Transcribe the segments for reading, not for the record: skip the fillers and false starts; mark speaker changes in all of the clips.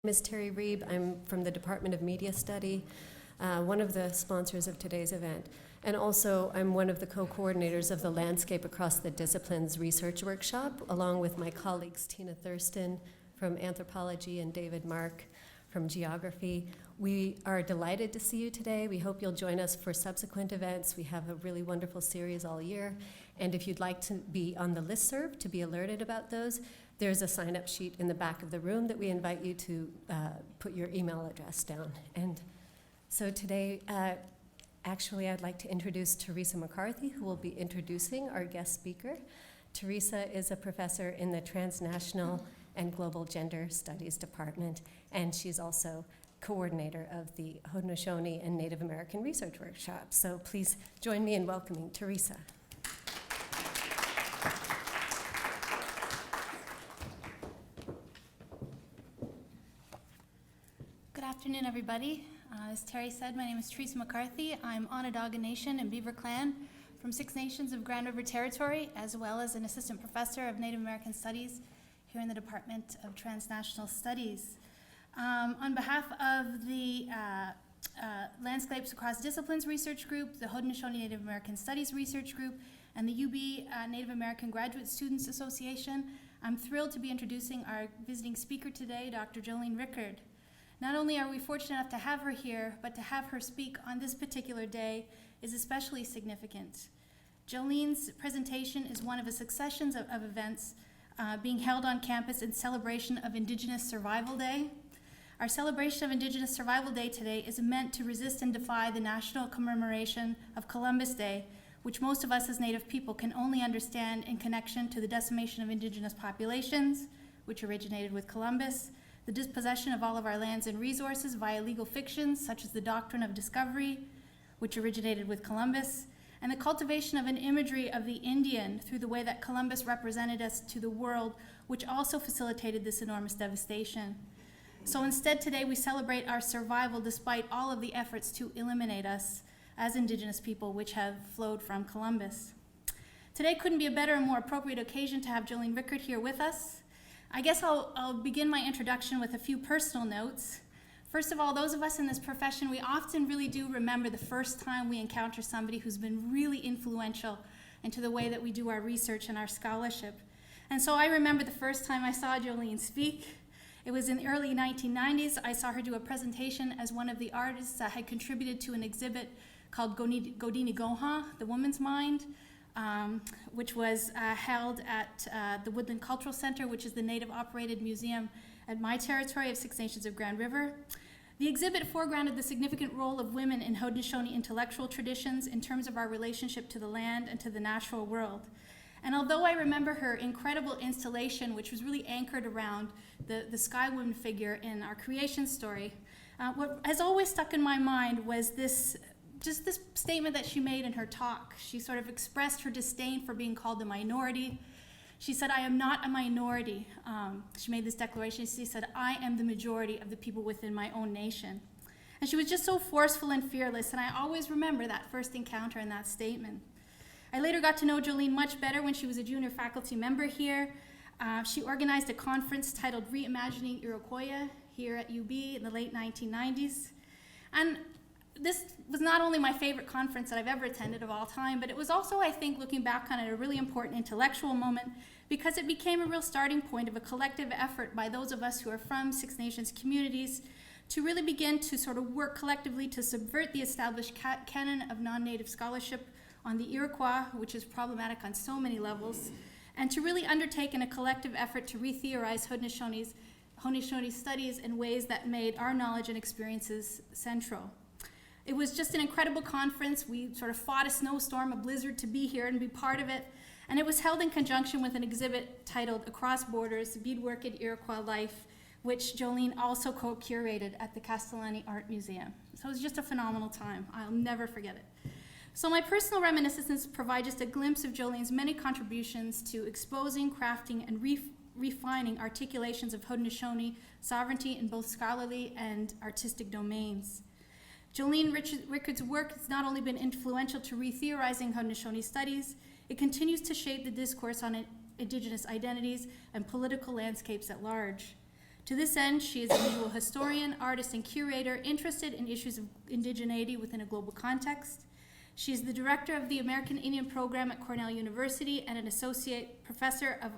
Speaker 1: My name is Terry Reeb. I'm from the Department of Media Study, one of the sponsors of today's event. And also, I'm one of the co-coordinators of the Landscape Across the Disciplines research workshop, along with my colleagues Tina Thurston from anthropology and David Mark from geography. We are delighted to see you today. We hope you'll join us for subsequent events. We have a really wonderful series all year. And if you'd like to be on the listserv to be alerted about those, there's a sign-up sheet in the back of the room that we invite you to put your email address down. And so today, actually, I'd like to introduce Teresa McCarthy, who will be introducing our guest speaker. Teresa is a professor in the Transnational and Global Gender Studies Department, and she's also coordinator of the Haudenosaunee and Native American Research Workshop. So please join me in welcoming Teresa.
Speaker 2: Good afternoon, everybody. As Terry said, my name is Teresa McCarthy. I'm Onondaga Nation and Beaver Clan from Six Nations of Grand River Territory, as well as an assistant professor of Native American Studies here in the Department of Transnational Studies. On behalf of the Landscapes Across Disciplines Research Group, the Haudenosaunee Native American Studies Research Group, and the UB Native American Graduate Students Association, I'm thrilled to be introducing our visiting speaker today, Dr. Jolene Rickard. Not only are we fortunate enough to have her here, but to have her speak on this particular day is especially significant. Jolene's presentation is one of a succession of events being held on campus in celebration of Indigenous Survival Day. Our celebration of Indigenous Survival Day today is meant to resist and defy the national commemoration of Columbus Day, which most of us as Native people can only understand in connection to the decimation of Indigenous populations, which originated with Columbus, the dispossession of all of our lands and resources via legal fictions, such as the doctrine of discovery, which originated with Columbus, and the cultivation of an imagery of the Indian through the way that Columbus represented us to the world, which also facilitated this enormous devastation. So instead today we celebrate our survival despite all of the efforts to eliminate us as Indigenous people which have flowed from Columbus. Today couldn't be a better and more appropriate occasion to have Jolene Rickard here with us. I guess I'll begin my introduction with a few personal notes. First of all, those of us in this profession, we often really do remember the first time we encounter somebody who's been really influential into the way that we do our research and our scholarship. And so I remember the first time I saw Jolene speak. It was in the early 1990s. I saw her do a presentation as one of the artists that had contributed to an exhibit called Godini Goha, The Woman's Mind, which was held at the Woodland Cultural Center, which is the Native-operated museum at my territory of Six Nations of Grand River. The exhibit foregrounded the significant role of women in Haudenosaunee intellectual traditions in terms of our relationship to the land and to the natural world. And although I remember her incredible installation, which was really anchored around the Sky Woman figure in our creation story, what has always stuck in my mind was this statement that she made in her talk. She sort of expressed her disdain for being called a minority. She said, "I am not a minority." She made this declaration. She said, "I am the majority of the people within my own nation." And she was just so forceful and fearless, and I always remember that first encounter and that statement. I later got to know Jolene much better when she was a junior faculty member here. She organized a conference titled Reimagining Iroquois here at UB in the late 1990s. And this was not only my favorite conference that I've ever attended of all time, but it was also, I think, looking back on it, a really important intellectual moment because it became a real starting point of a collective effort by those of us who are from Six Nations communities to really begin to sort of work collectively to subvert the established canon of non-Native scholarship on the Iroquois, which is problematic on so many levels, and to really undertake in a collective effort to re-theorize Haudenosaunee studies in ways that made our knowledge and experiences central. It was just an incredible conference. We sort of fought a snowstorm, a blizzard to be here and be part of it. And it was held in conjunction with an exhibit titled Across Borders, Beadwork in Iroquois Life, which Jolene also co-curated at the Castellani Art Museum. So it was just a phenomenal time. I'll never forget it. So my personal reminiscences provide just a glimpse of Jolene's many contributions to exposing, crafting, and refining articulations of Haudenosaunee sovereignty in both scholarly and artistic domains. Jolene Rickard's work has not only been influential to re-theorizing Haudenosaunee studies, it continues to shape the discourse on Indigenous identities and political landscapes at large. To this end, she is a visual historian, artist, and curator interested in issues of indigeneity within a global context. She is the director of the American Indian program at Cornell University and an associate professor of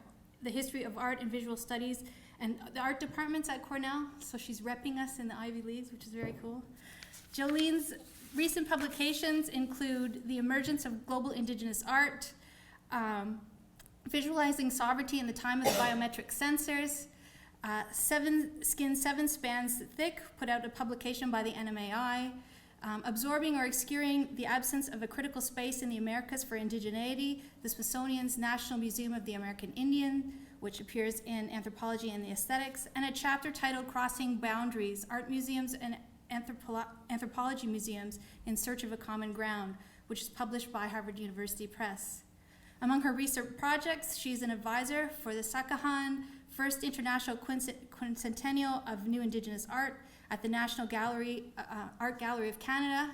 Speaker 2: the history of art and visual studies and the art departments at Cornell. So she's repping us in the Ivy Leagues, which is very cool. Jolene's recent publications include The Emergence of Global Indigenous Art, Visualizing Sovereignty in the Time of the Biometric Censors, Seven Spans Thick, put out a publication by the NMAI, Absorbing or Obscuring the Absence of a Critical Space in the Americas for Indigeneity, the Smithsonian's National Museum of the American Indian, which appears in Anthropology and the Aesthetics, and a chapter titled Crossing Boundaries, Art Museums and Anthropology Museums in Search of a Common Ground, which is published by Harvard University Press. Among her research projects, she is an advisor for the Sakahan First International Quincentennial of New Indigenous Art at the National Art Gallery of Canada.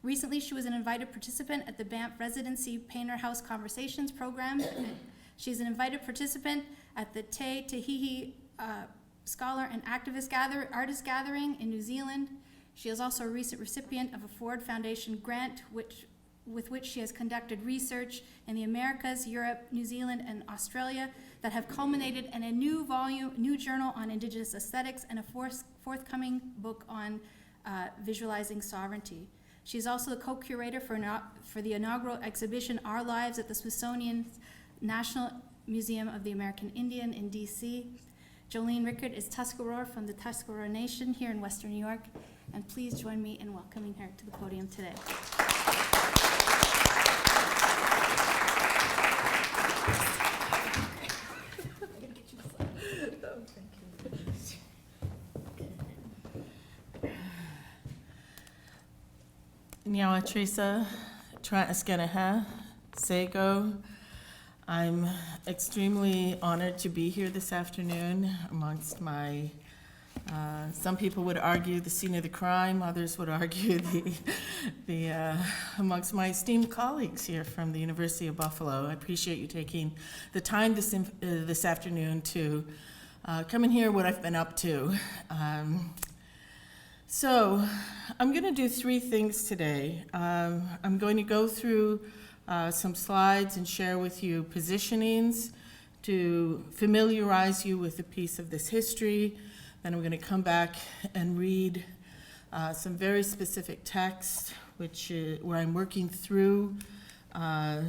Speaker 2: Recently, she was an invited participant at the Banff Residency Painter House Conversations program. She's an invited participant at the Te Tehihi Scholar and Activist Artist Gathering in New Zealand. She is also a recent recipient of a Ford Foundation grant with which she has conducted research in the Americas, Europe, New Zealand, and Australia that have culminated in a new journal on Indigenous aesthetics and a forthcoming book on visualizing sovereignty. She's also the co-curator for the inaugural exhibition Our Lives at the Smithsonian's National Museum of the American Indian in DC. Jolene Rickard is Tuscarora from the Tuscarora Nation here in Western New York, and please join me in welcoming her to the podium today.
Speaker 3: Nyawa Teresa, Tra'askanaha, Sego. I'm extremely honored to be here this afternoon amongst my, some people would argue the scene of the crime, others would argue amongst my esteemed colleagues here from the University of Buffalo. I appreciate you taking the time this afternoon to come and hear what I've been up to. So I'm going to do three things today. I'm going to go through some slides and share with you positionings to familiarize you with a piece of this history. Then I'm going to come back and read some very specific text, where I'm working through a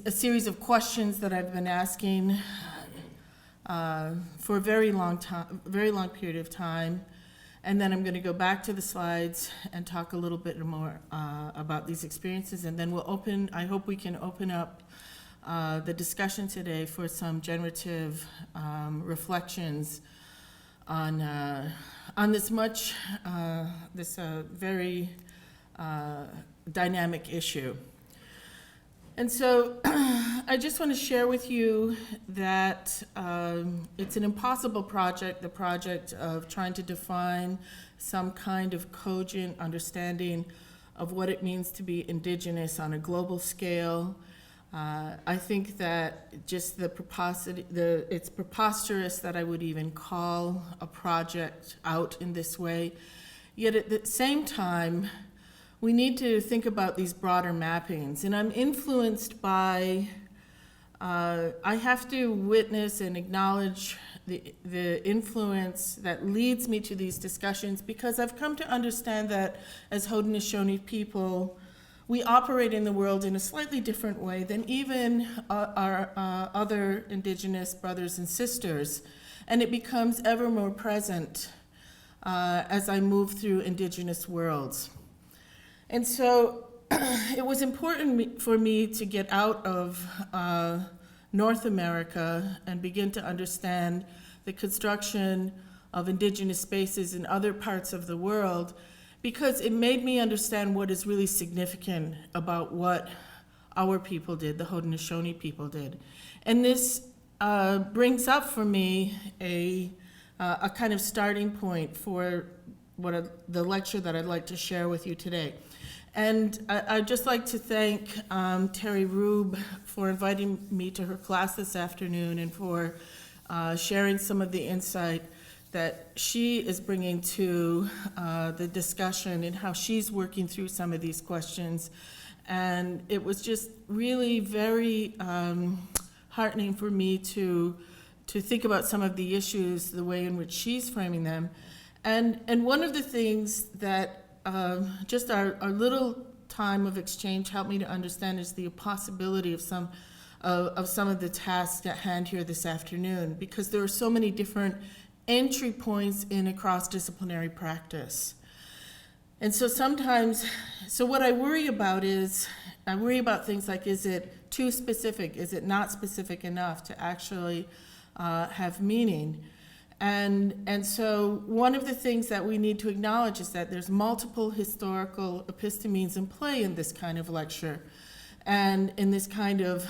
Speaker 3: series of questions that I've been asking for a very long period of time. And then I'm going to go back to the slides and talk a little bit more about these experiences. And then I hope we can open up the discussion today for some generative reflections on this very dynamic issue. And so I just want to share with you that it's an impossible project, the project of trying to define some kind of cogent understanding of what it means to be indigenous on a global scale. I think that just it's preposterous that I would even call a project out in this way. Yet at the same time, we need to think about these broader mappings. And I'm influenced by, I have to witness and acknowledge the influence that leads me to these discussions, because I've come to understand that as Haudenosaunee people, we operate in the world in a slightly different way than even our other Indigenous brothers and sisters. And it becomes ever more present as I move through Indigenous worlds. And so it was important for me to get out of North America and begin to understand the construction of Indigenous spaces in other parts of the world, because it made me understand what is really significant about what our people did, the Haudenosaunee people did. And this brings up for me a kind of starting point for the lecture that I'd like to share with you today. And I'd just like to thank Terry Rube for inviting me to her class this afternoon and for sharing some of the insight that she is bringing to the discussion and how she's working through some of these questions. And it was just really very heartening for me to think about some of the issues, the way in which she's framing them. And one of the things that just our little time of exchange helped me to understand is the possibility of some of the tasks at hand here this afternoon, because there are so many different entry points in a cross-disciplinary practice. And so sometimes, what I worry about is, I worry about things like, is it too specific? Is it not specific enough to actually have meaning? And so one of the things that we need to acknowledge is that there's multiple historical epistemes in play in this kind of lecture, and in this kind of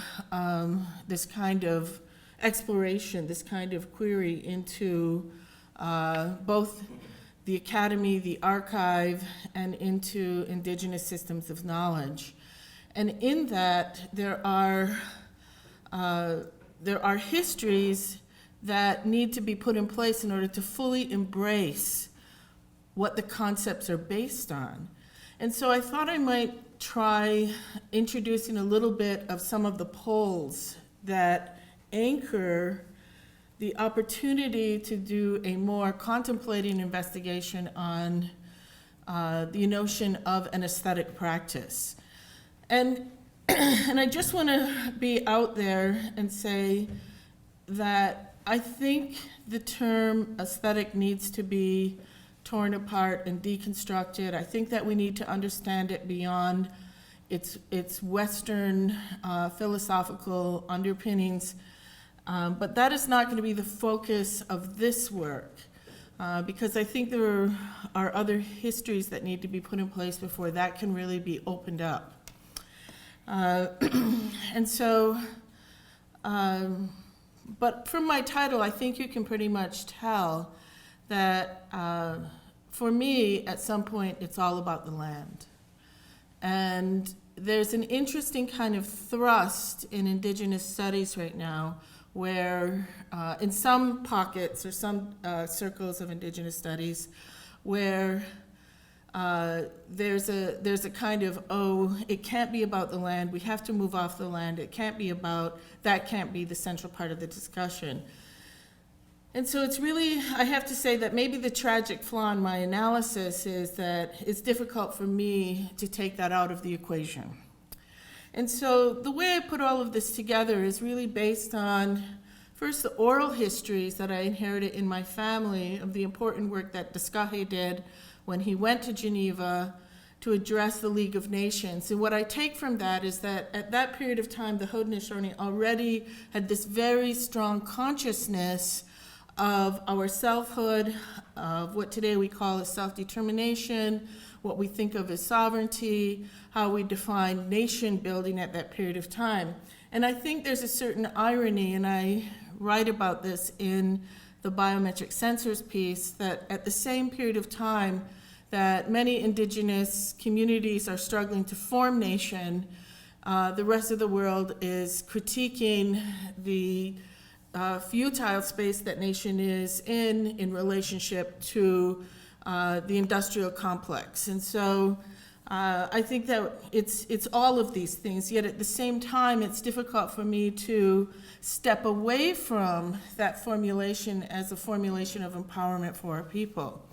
Speaker 3: exploration, this kind of query into both the academy, the archive, and into indigenous systems of knowledge. And in that, there are histories that need to be put in place in order to fully embrace what the concepts are based on. And so I thought I might try introducing a little bit of some of the poles that anchor the opportunity to do a more contemplating investigation on the notion of an aesthetic practice. And I just want to be out there and say that I think the term aesthetic needs to be torn apart and deconstructed. I think that we need to understand it beyond its Western philosophical underpinnings. But that is not going to be the focus of this work, because I think there are other histories that need to be put in place before that can really be opened up. And so, but from my title, I think you can pretty much tell that for me, at some point, it's all about the land. And there's an interesting kind of thrust in Indigenous studies right now where in some pockets or some circles of Indigenous studies where there's a kind of, oh, it can't be about the land, we have to move off the land, it can't be about, that can't be the central part of the discussion. And so it's really, I have to say that maybe the tragic flaw in my analysis is that it's difficult for me to take that out of the equation. And so the way I put all of this together is really based on, first, the oral histories that I inherited in my family of the important work that Descahe did when he went to Geneva to address the League of Nations. And what I take from that is that at that period of time, the Haudenosaunee already had this very strong consciousness of our selfhood, of what today we call as self-determination, what we think of as sovereignty, how we define nation building at that period of time. And I think there's a certain irony, and I write about this in the biometric sensors piece, that at the same period of time that many Indigenous communities are struggling to form nation, the rest of the world is critiquing the futile space that nation is in relationship to the industrial complex. And so I think that it's all of these things, yet at the same time it's difficult for me to step away from that formulation as a formulation of empowerment for our people.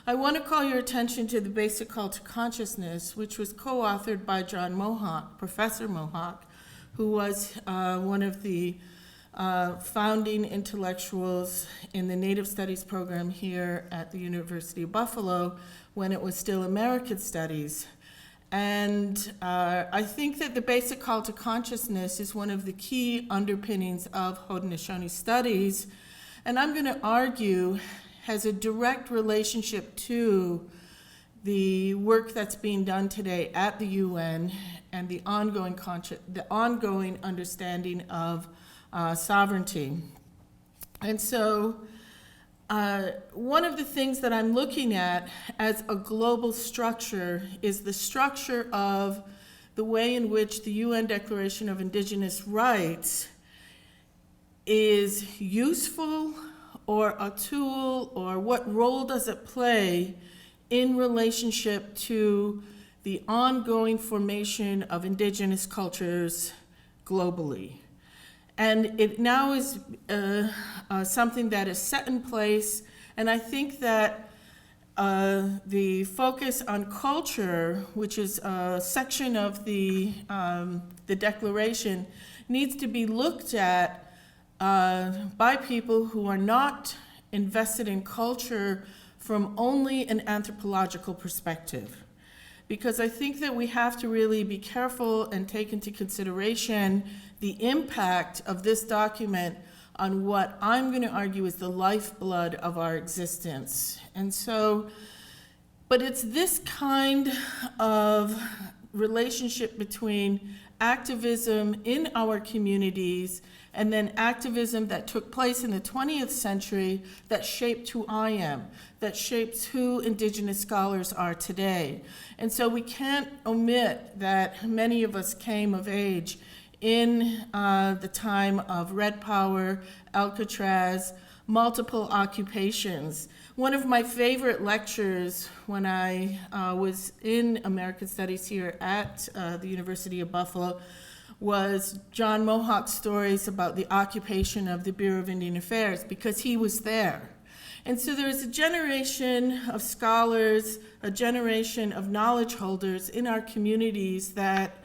Speaker 3: I want to call your attention to the Basic Call to Consciousness, which was co-authored by John Mohawk, Professor Mohawk, who was one of the founding intellectuals in the Native Studies program here at the University of Buffalo when it was still American Studies. And I think that the Basic Call to Consciousness is one of the key underpinnings of Haudenosaunee studies, and I'm going to argue has a direct relationship to the work that's being done today at the UN and the ongoing understanding of sovereignty. And so one of the things that I'm looking at as a global structure is the structure of the way in which the UN Declaration of Indigenous Rights is useful or a tool, or what role does it play in relationship to the ongoing formation of indigenous cultures globally. And it now is something that is set in place, and I think that the focus on culture, which is a section of the Declaration, needs to be looked at by people who are not invested in culture from only an anthropological perspective. Because I think that we have to really be careful and take into consideration the impact of this document on what I'm going to argue is the lifeblood of our existence. And so, but it's this kind of relationship between activism in our communities and then activism that took place in the 20th century that shaped who I am, that shapes who Indigenous scholars are today. And so we can't omit that many of us came of age in the time of Red Power, Alcatraz, multiple occupations. One of my favorite lectures when I was in American Studies here at the University of Buffalo was John Mohawk's stories about the occupation of the Bureau of Indian Affairs, because he was there. And so there is a generation of scholars, a generation of knowledge holders in our communities that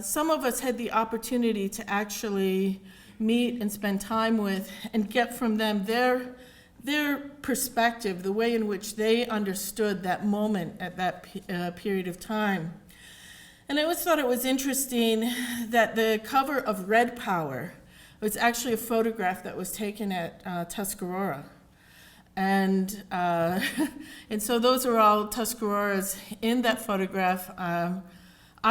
Speaker 3: some of us had the opportunity to actually meet and spend time with and get from them their perspective, the way in which they understood that moment at that period of time. And I always thought it was interesting that the cover of Red Power was actually a photograph that was taken at Tuscarora. And so those are all Tuscaroras in that photograph. I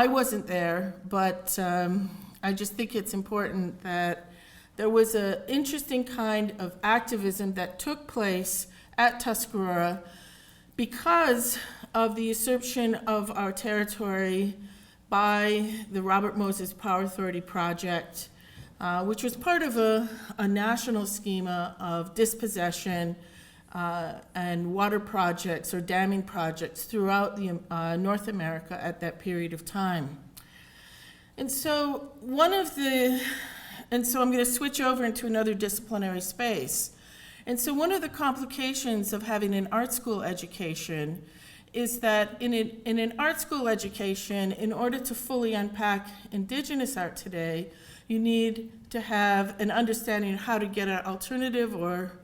Speaker 3: wasn't there, but I just think it's important that there was an interesting kind of activism that took place at Tuscarora because of the usurpation of our territory by the Robert Moses Power Authority project, which was part of a national schema of dispossession and water projects or damming projects throughout North America at that period of time. And so I'm going to switch over into another disciplinary space. And so one of the complications of having an art school education is that in an art school education, in order to fully unpack Indigenous art today, you need to have an understanding of how to get at alternative or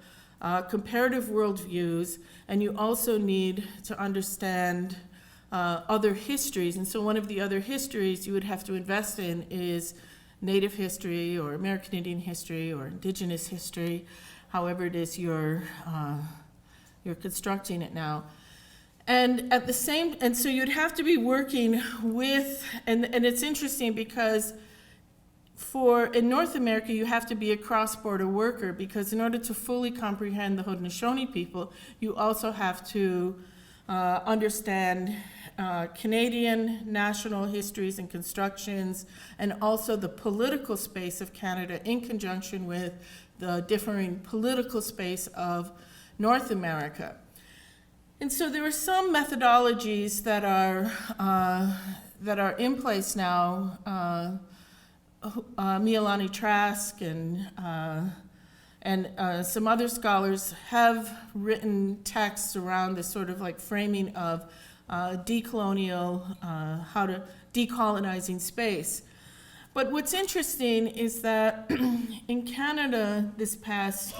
Speaker 3: comparative worldviews, and you also need to understand other histories. And so one of the other histories you would have to invest in is Native history or American Indian history or Indigenous history, however it is you're constructing it now. And so you'd have to be working with, and it's interesting because in North America, you have to be a cross-border worker, because in order to fully comprehend the Haudenosaunee people, you also have to understand Canadian national histories and constructions, and also the political space of Canada in conjunction with the differing political space of North America. And so there are some methodologies that are in place now. Mialani Trask and some other scholars have written texts around this sort of like framing of decolonizing space. But what's interesting is that in Canada this past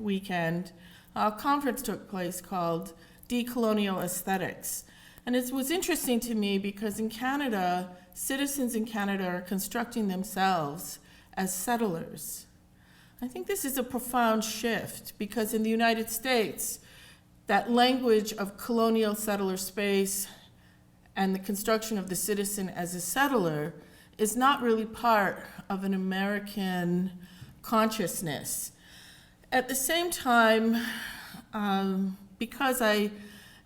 Speaker 3: weekend, a conference took place called Decolonial Aesthetics. And it was interesting to me because in Canada, citizens in Canada are constructing themselves as settlers. I think this is a profound shift, because in the United States, that language of colonial settler space and the construction of the citizen as a settler is not really part of an American consciousness. At the same time, because I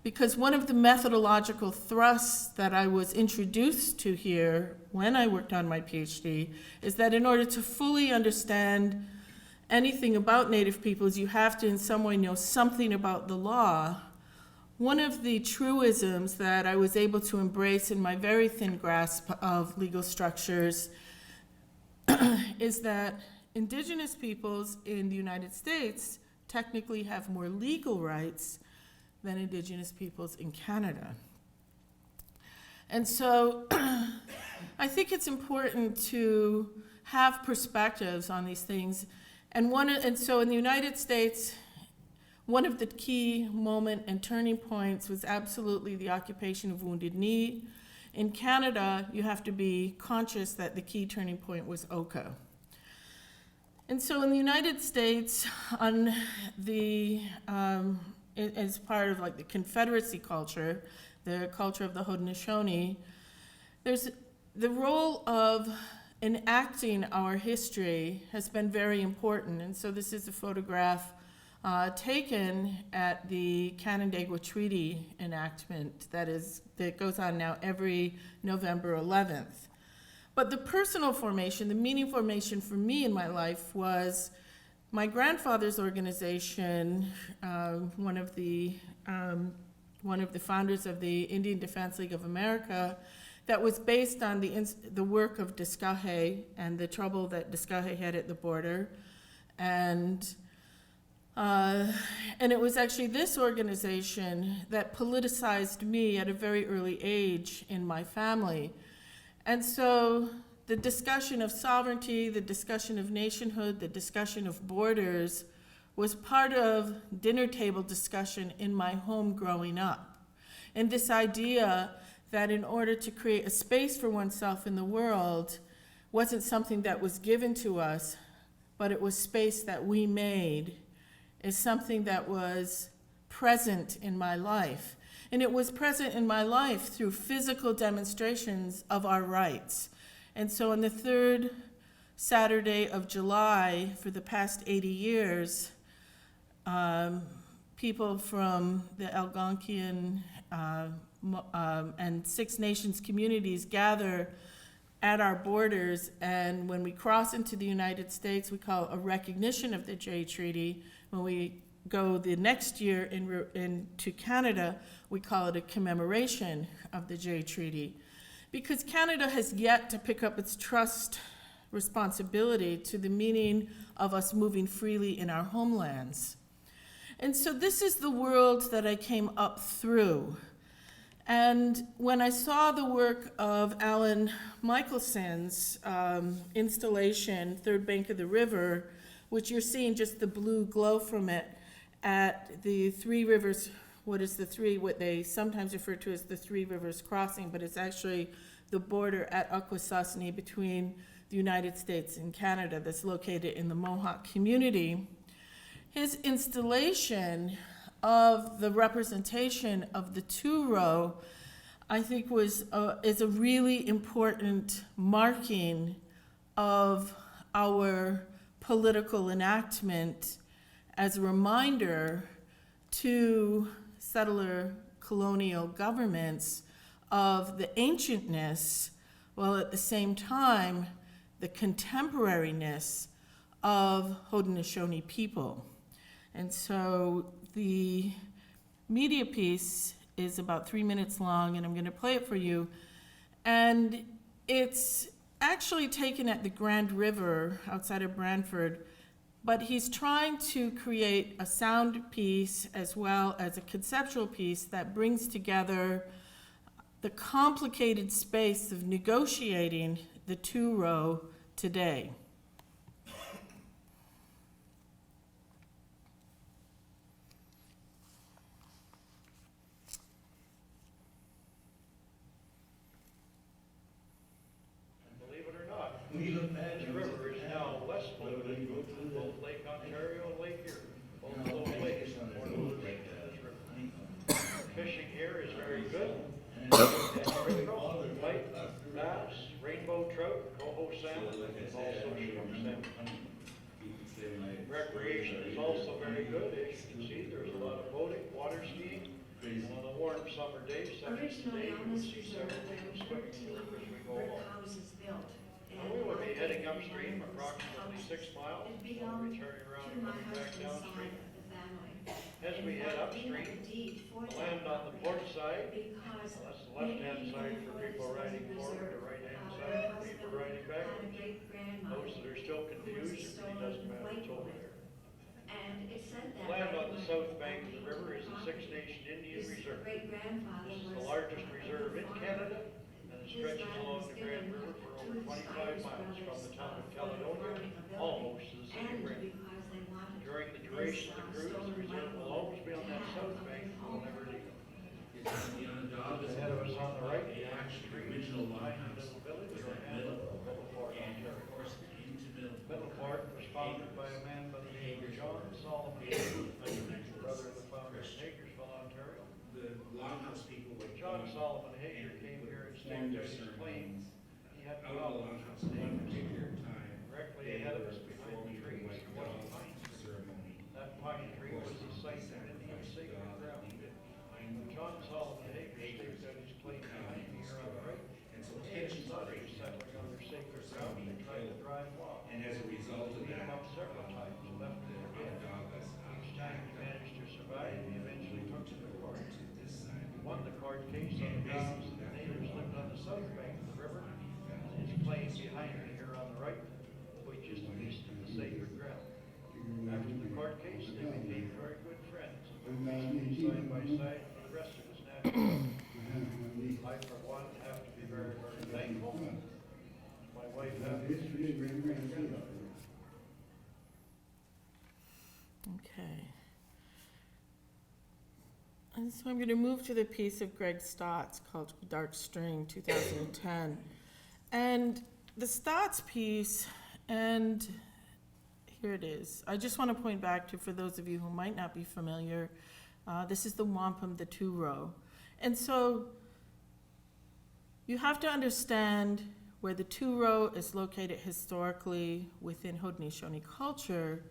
Speaker 3: because one of the methodological thrusts that I was introduced to here when I worked on my PhD is that in order to fully understand anything about Native peoples, you have to in some way know something about the law. One of the truisms that I was able to embrace in my very thin grasp of legal structures is that indigenous peoples in the United States technically have more legal rights than indigenous peoples in Canada. And so I think it's important to have perspectives on these things. And so in the United States, one of the key moment and turning points was absolutely the occupation of Wounded Knee. In Canada, you have to be conscious that the key turning point was Oka. And so in the United States, on the as part of like the Confederacy culture, the culture of the Haudenosaunee, there's the role of enacting our history has been very important. And so this is a photograph taken at the Canandaigua Treaty enactment that goes on now every November 11th. But the personal formation, the meaning formation for me in my life was my grandfather's organization, one of the founders of the Indian Defense League of America, that was based on the work of Discahe and the trouble that Discahe had at the border. And it was actually this organization that politicized me at a very early age in my family. And so the discussion of sovereignty, the discussion of nationhood, the discussion of borders was part of dinner table discussion in my home growing up. And this idea that in order to create a space for oneself in the world wasn't something that was given to us, but it was space that we made, is something that was present in my life. And it was present in my life through physical demonstrations of our rights. And so on the third Saturday of July for the past 80 years, people from the Algonquian and Six Nations communities gather at our borders, and when we cross into the United States, we call it a recognition of the Jay Treaty. When we go the next year into Canada, we call it a commemoration of the Jay Treaty. Because Canada has yet to pick up its trust responsibility to the meaning of us moving freely in our homelands. And so this is the world that I came up through. And when I saw the work of Alan Michelson's installation, Third Bank of the River, which you're seeing just the blue glow from it at the Three Rivers, what they sometimes refer to as the Three Rivers Crossing, but it's actually the border at Akwesasne between the United States and Canada that's located in the Mohawk community. His installation of the representation of the two-row, I think is a really important marking of our political enactment as a reminder to settler colonial governments of the ancientness, while at the same time, the contemporariness of Haudenosaunee people. And so the media piece is about 3 minutes long, and I'm going to play it for you. And it's actually taken at the Grand River outside of Brantford, but he's trying to create a sound piece as well as a conceptual piece that brings together the complicated space of negotiating the two-row today.
Speaker 4: The river is now west floating both Lake Ontario and Lake Erie. Both of those lakes are bordered with this river. Fishing here is very good. Pike, bass, rainbow trout, coho salmon, and also shrimp salmon. Recreation is also very good. As you can see, there's a lot of boating, water skiing, on the summer days, such as today, you would see several people swimming in the river as we go along. And we would be heading upstream approximately 6 miles before returning around and coming back downstream. As we head upstream, the land on the port side, that's the left-hand side for people riding forward, the right-hand side for people riding backwards. Those that are still confused, it really doesn't matter, it's over there. The land on the south bank of the river is the Six Nation Indian Reserve. This is the largest reserve in Canada, and it stretches along the Grand River for over 25 miles from the town of Caledonia, almost to the city of Brandon. During the duration of the cruise, the reserve will always be on that south bank, and will never leave. Ahead of us on the right, the trees of the tiny little village or hamlet of Middleport, Ontario. Middleport was founded by a man by the name of John Solomon Hager, brother of the founder of Hagersville, Ontario. John Solomon Hager came here and staked out his claim. He had problems with the neighbors. Directly ahead of us behind the trees was a pine tree. That pine tree was the site of Indian sacred ground. John Solomon Hager staked out his claim behind me here on the right. He and his son were settling on their sacred ground and tried to drive him off.
Speaker 5: And as a result of
Speaker 4: Beat him
Speaker 5: that,
Speaker 4: up several times and left him for dead. Each time he managed to survive, he eventually took to the court. Won the court case on the grounds that the natives lived on the south bank of the river, and his claim behind me here on the right, which is east of the sacred ground. After the court case, they became very good friends, and stayed side by side for the rest of his natural life. I, for one, have to be very, very thankful. My wife happens to be very, very good.
Speaker 3: Okay. And so I'm going to move to the piece of Greg Stott's called Dark String, 2010. And the Stott's piece, and here it is. I just want to point back to, for those of you who might not be familiar, this is the wampum, the two-row. And so you have to understand where the two-row is located historically within Haudenosaunee culture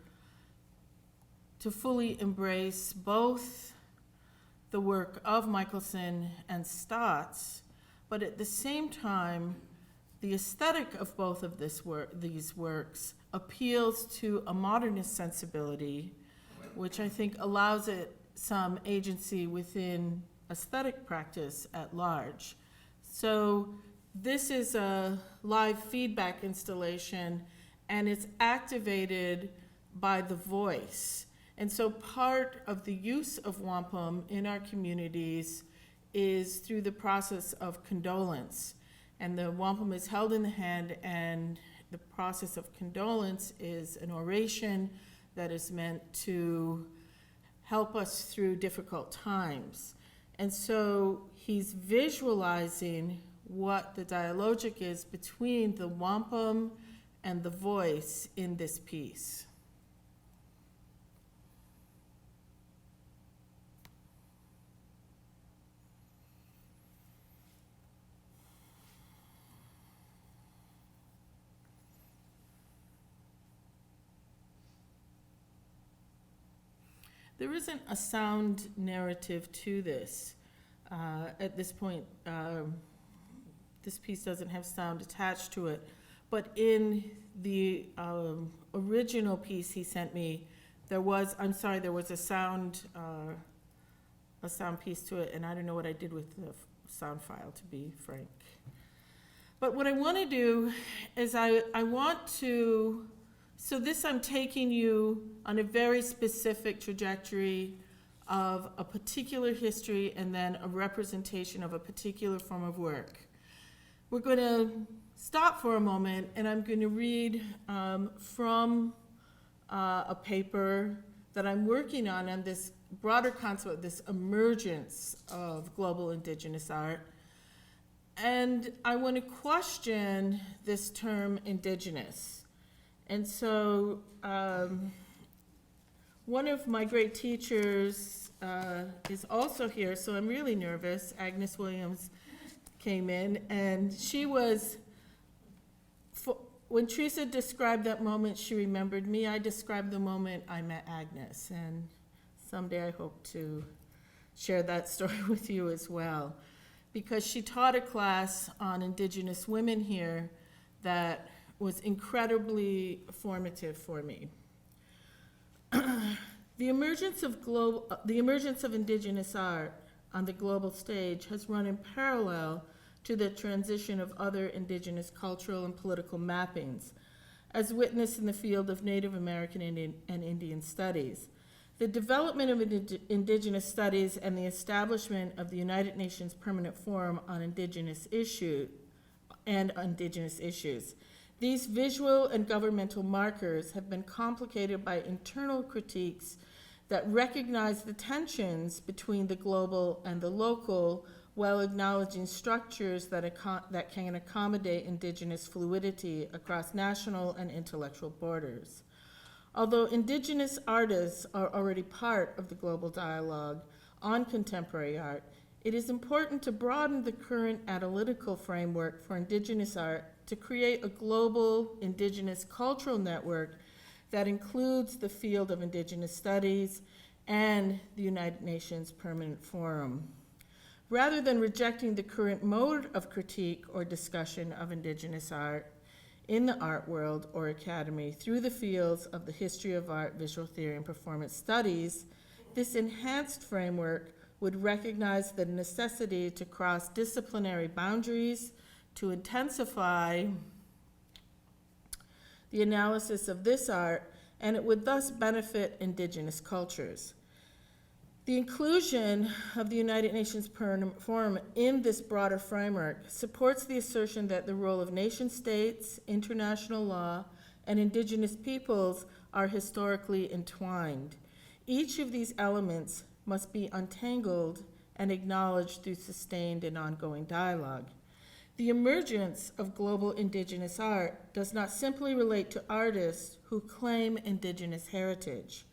Speaker 3: to fully embrace both the work of Michelson and Stott's, but at the same time, the aesthetic of both of these works appeals to a modernist sensibility, which I think allows it some agency within aesthetic practice at large. So this is a live feedback installation, and it's activated by the voice. And so part of the use of wampum in our communities is through the process of condolence. And the wampum is held in the hand, and the process of condolence is an oration that is meant to help us through difficult times. And so he's visualizing what the dialogic is between the wampum and the voice in this piece. There isn't a sound narrative to this. At this point, this piece doesn't have sound attached to it. But in the original piece he sent me, there was a sound piece to it, and I don't know what I did with the sound file, to be frank. But what I want to do is so this, I'm taking you on a very specific trajectory of a particular history and then a representation of a particular form of work. We're going to stop for a moment, and I'm going to read from a paper that I'm working on this broader concept, this emergence of global indigenous art. And I want to question this term indigenous. And so one of my great teachers is also here, so I'm really nervous. Agnes Williams came in, and she was, when Teresa described that moment, she remembered me. I described the moment I met Agnes, and someday I hope to share that story with you as well, because she taught a class on Indigenous women here that was incredibly formative for me. The emergence of Indigenous art on the global stage has run in parallel to the transition of other Indigenous cultural and political mappings, as witnessed in the field of Native American and Indian studies. The development of Indigenous studies and the establishment of the United Nations Permanent Forum on Indigenous issues. These visual and governmental markers have been complicated by internal critiques that recognize the tensions between the global and the local, while acknowledging structures that can accommodate Indigenous fluidity across national and intellectual borders. Although Indigenous artists are already part of the global dialogue on contemporary art, it is important to broaden the current analytical framework for Indigenous art to create a global Indigenous cultural network that includes the field of Indigenous studies and the United Nations Permanent Forum. Rather than rejecting the current mode of critique or discussion of Indigenous art in the art world or academy through the fields of the history of art, visual theory, and performance studies, this enhanced framework would recognize the necessity to cross disciplinary boundaries to intensify the analysis of this art, and it would thus benefit Indigenous cultures. The inclusion of the United Nations Permanent Forum in this broader framework supports the assertion that the role of nation states, international law, and Indigenous peoples are historically entwined. Each of these elements must be untangled and acknowledged through sustained and ongoing dialogue. The emergence of global Indigenous art does not simply relate to artists who claim Indigenous heritage.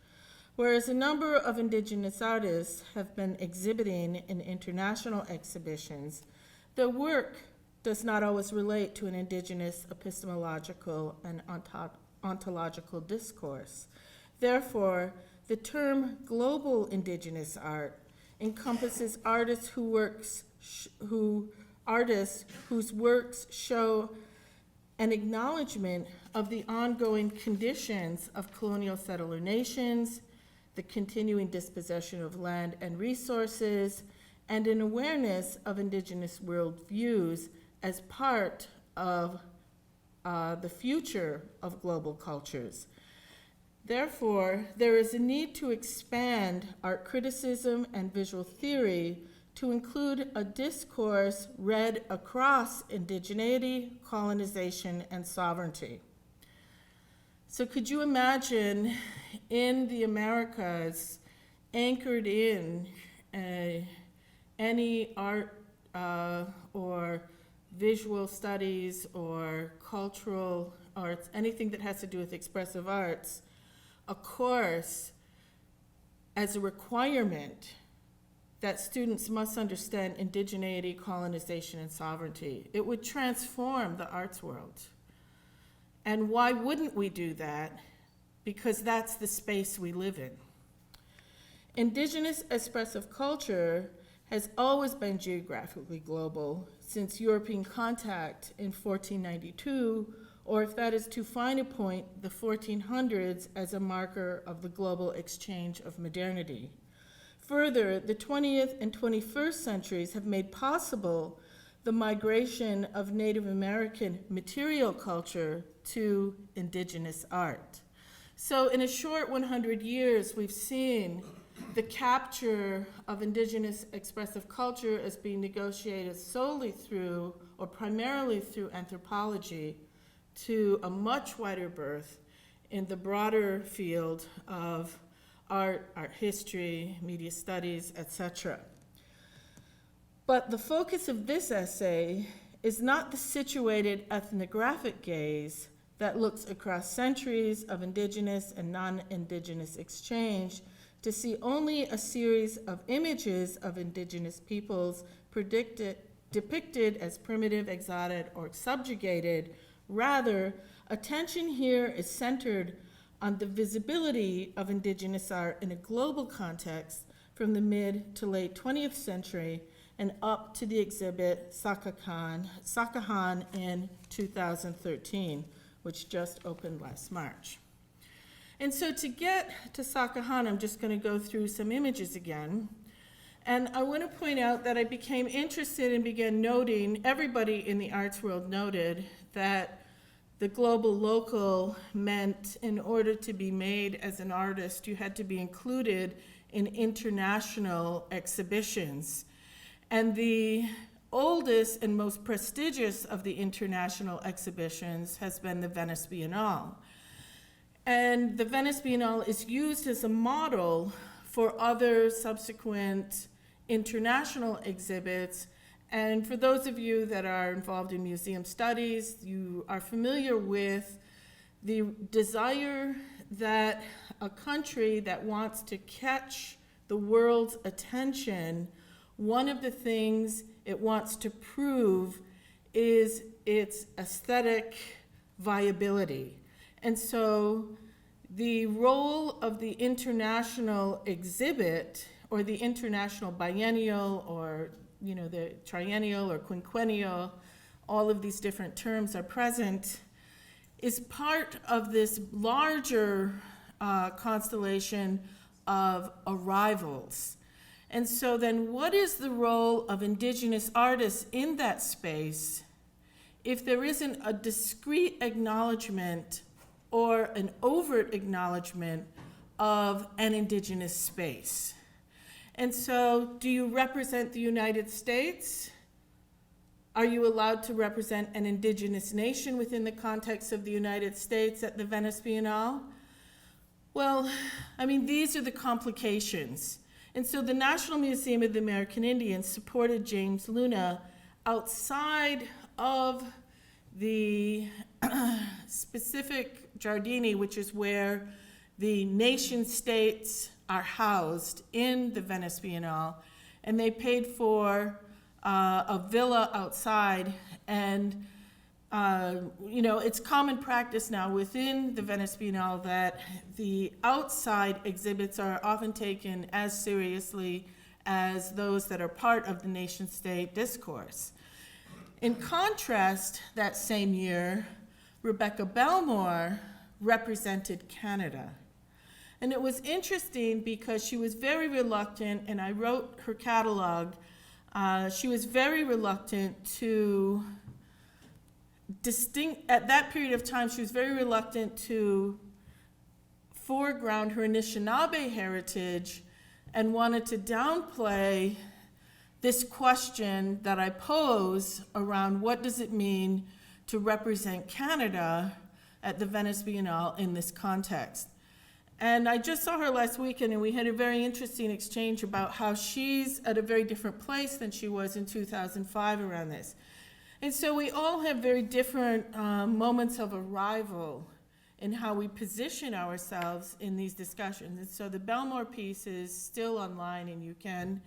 Speaker 3: Whereas a number of Indigenous artists have been exhibiting in international exhibitions, their work does not always relate to an Indigenous epistemological and ontological discourse. Therefore, the term global Indigenous art encompasses artists whose works show an acknowledgement of the ongoing conditions of colonial settler nations, the continuing dispossession of land and resources, and an awareness of Indigenous worldviews as part of the future of global cultures. Therefore, there is a need to expand art criticism and visual theory to include a discourse read across indigeneity, colonization, and sovereignty. So could you imagine in the Americas, anchored in any art or visual studies or cultural arts, anything that has to do with expressive arts, a course as a requirement that students must understand indigeneity, colonization, and sovereignty? It would transform the arts world. And why wouldn't we do that? Because that's the space we live in. Indigenous expressive culture has always been geographically global since European contact in 1492, or if that is too fine a point, the 1400s as a marker of the global exchange of modernity. Further, the 20th and 21st centuries have made possible the migration of Native American material culture to Indigenous art. So in a short 100 years, we've seen the capture of Indigenous expressive culture as being negotiated solely through, or primarily through anthropology, to a much wider berth in the broader field of art, art history, media studies, etc. But the focus of this essay is not the situated ethnographic gaze that looks across centuries of Indigenous and non-Indigenous exchange to see only a series of images of Indigenous peoples depicted as primitive, exotic, or subjugated. Rather, attention here is centered on the visibility of Indigenous art in a global context from the mid to late 20th century and up to the exhibit Sakahan in 2013, which just opened last March. And so to get to Sakahan, I'm just going to go through some images again. And I want to point out that I became interested and began noting, everybody in the arts world noted, that the global local meant in order to be made as an artist, you had to be included in international exhibitions. And the oldest and most prestigious of the international exhibitions has been the Venice Biennale. And the Venice Biennale is used as a model for other subsequent international exhibits. And for those of you that are involved in museum studies, you are familiar with the desire that a country that wants to catch the world's attention, one of the things it wants to prove is its aesthetic viability. And so the role of the international exhibit, or the international biennial, or the triennial or quinquennial, all of these different terms are present, is part of this larger constellation of arrivals. And so then what is the role of indigenous artists in that space if there isn't a discrete acknowledgement or an overt acknowledgement of an indigenous space? And so, do you represent the United States? Are you allowed to represent an indigenous nation within the context of the United States at the Venice Biennale? Well, these are the complications. And so the National Museum of the American Indians supported James Luna outside of the specific Giardini, which is where the nation states are housed in the Venice Biennale, and they paid for a villa outside. And it's common practice now within the Venice Biennale that the outside exhibits are often taken as seriously as those that are part of the nation-state discourse. In contrast, that same year, Rebecca Belmore represented Canada. And it was interesting because she was very reluctant, and I wrote her catalog, she was very reluctant to at that period of time, she was very reluctant to foreground her Anishinaabe heritage and wanted to downplay this question that I pose around what does it mean to represent Canada at the Venice Biennale in this context. And I just saw her last weekend, and we had a very interesting exchange about how she's at a very different place than she was in 2005 around this. And so we all have very different moments of arrival in how we position ourselves in these discussions. And so the Belmore piece is still online, and you can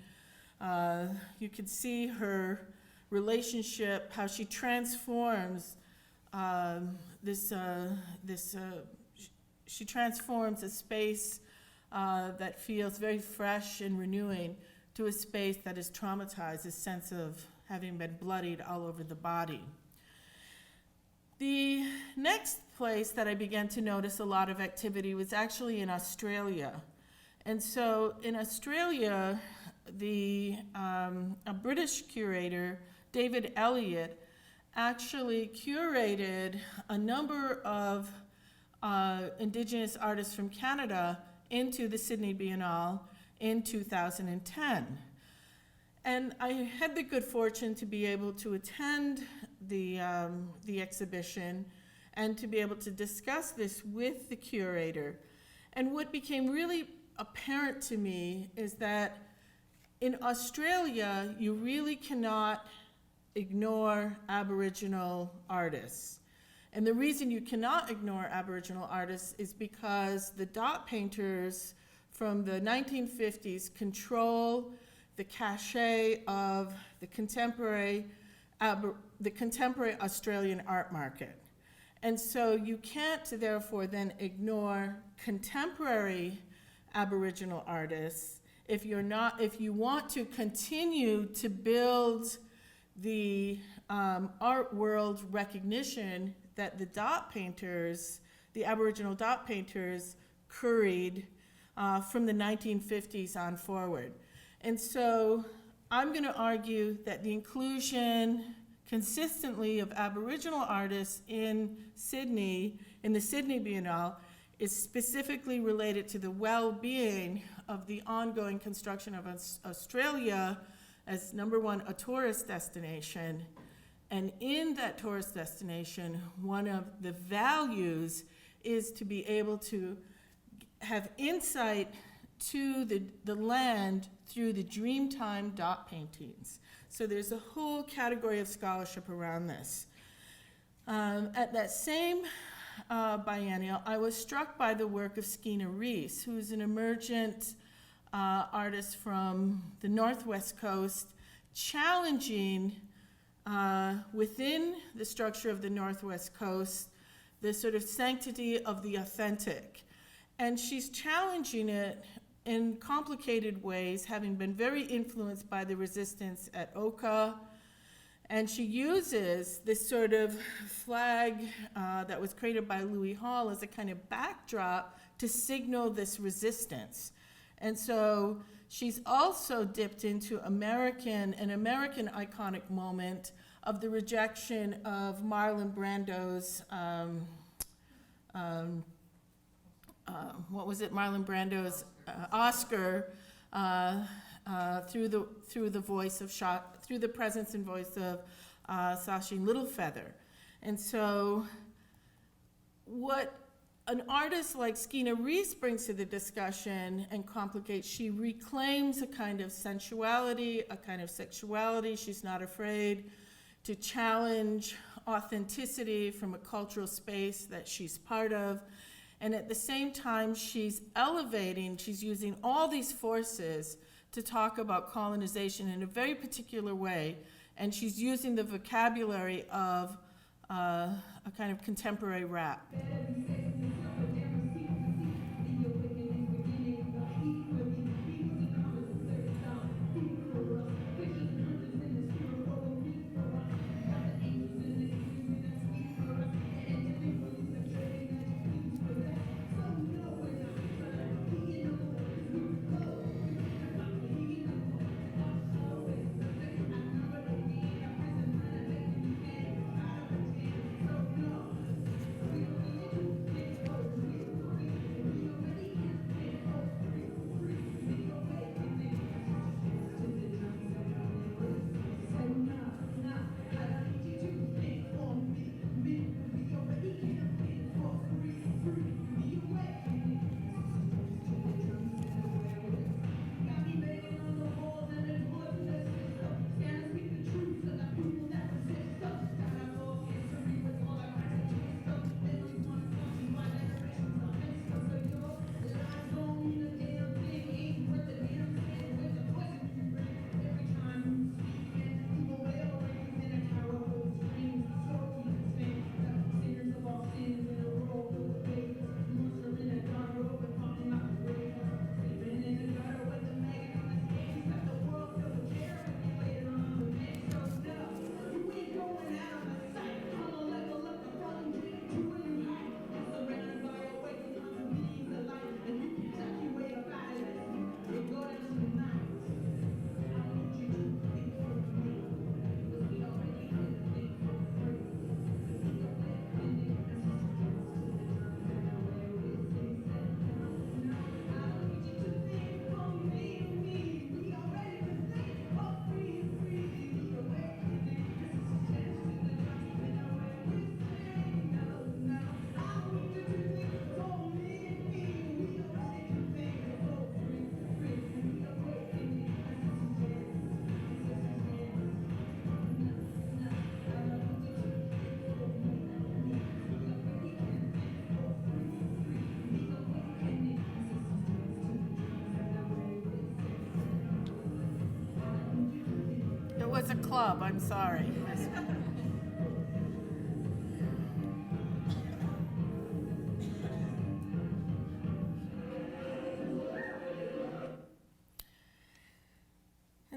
Speaker 3: see her relationship, how she transforms she transforms a space that feels very fresh and renewing to a space that is traumatized, a sense of having been bloodied all over the body. The next place that I began to notice a lot of activity was actually in Australia. And so in Australia, a British curator, David Elliott, actually curated a number of Indigenous artists from Canada into the Sydney Biennale in 2010. And I had the good fortune to be able to attend the exhibition and to be able to discuss this with the curator. And what became really apparent to me is that in Australia, you really cannot ignore Aboriginal artists. And the reason you cannot ignore Aboriginal artists is because the dot painters from the 1950s control the cachet of the contemporary Australian art market. And so you can't therefore then ignore contemporary Aboriginal artists if you want to continue to build the art world recognition that the dot painters, the Aboriginal dot painters, curried from the 1950s on forward. And so I'm going to argue that the inclusion consistently of Aboriginal artists in Sydney, in the Sydney Biennale, is specifically related to the well-being of the ongoing construction of Australia as, number one, a tourist destination. And in that tourist destination, one of the values is to be able to have insight to the land through the Dreamtime dot paintings. So there's a whole category of scholarship around this. At that same biennial, I was struck by the work of Skeena Reese, who's an emergent artist from the Northwest Coast, challenging within the structure of the Northwest Coast the sort of sanctity of the authentic. And she's challenging it in complicated ways, having been very influenced by the resistance at Oka. And she uses this sort of flag that was created by Louis Hall as a kind of backdrop to signal this resistance. And so she's also dipped into an American iconic moment of the rejection of Marlon Brando's, Marlon Brando's Oscar through the presence and voice of Sacheen Littlefeather. And so what an artist like Skeena Reese brings to the discussion and complicates, she reclaims a kind of sensuality, a kind of sexuality. She's not afraid to challenge authenticity from a cultural space that she's part of. And at the same time, she's elevating, she's using all these forces to talk about colonization in a very particular way. And she's using the vocabulary of a kind of contemporary rap. It was a club, I'm sorry.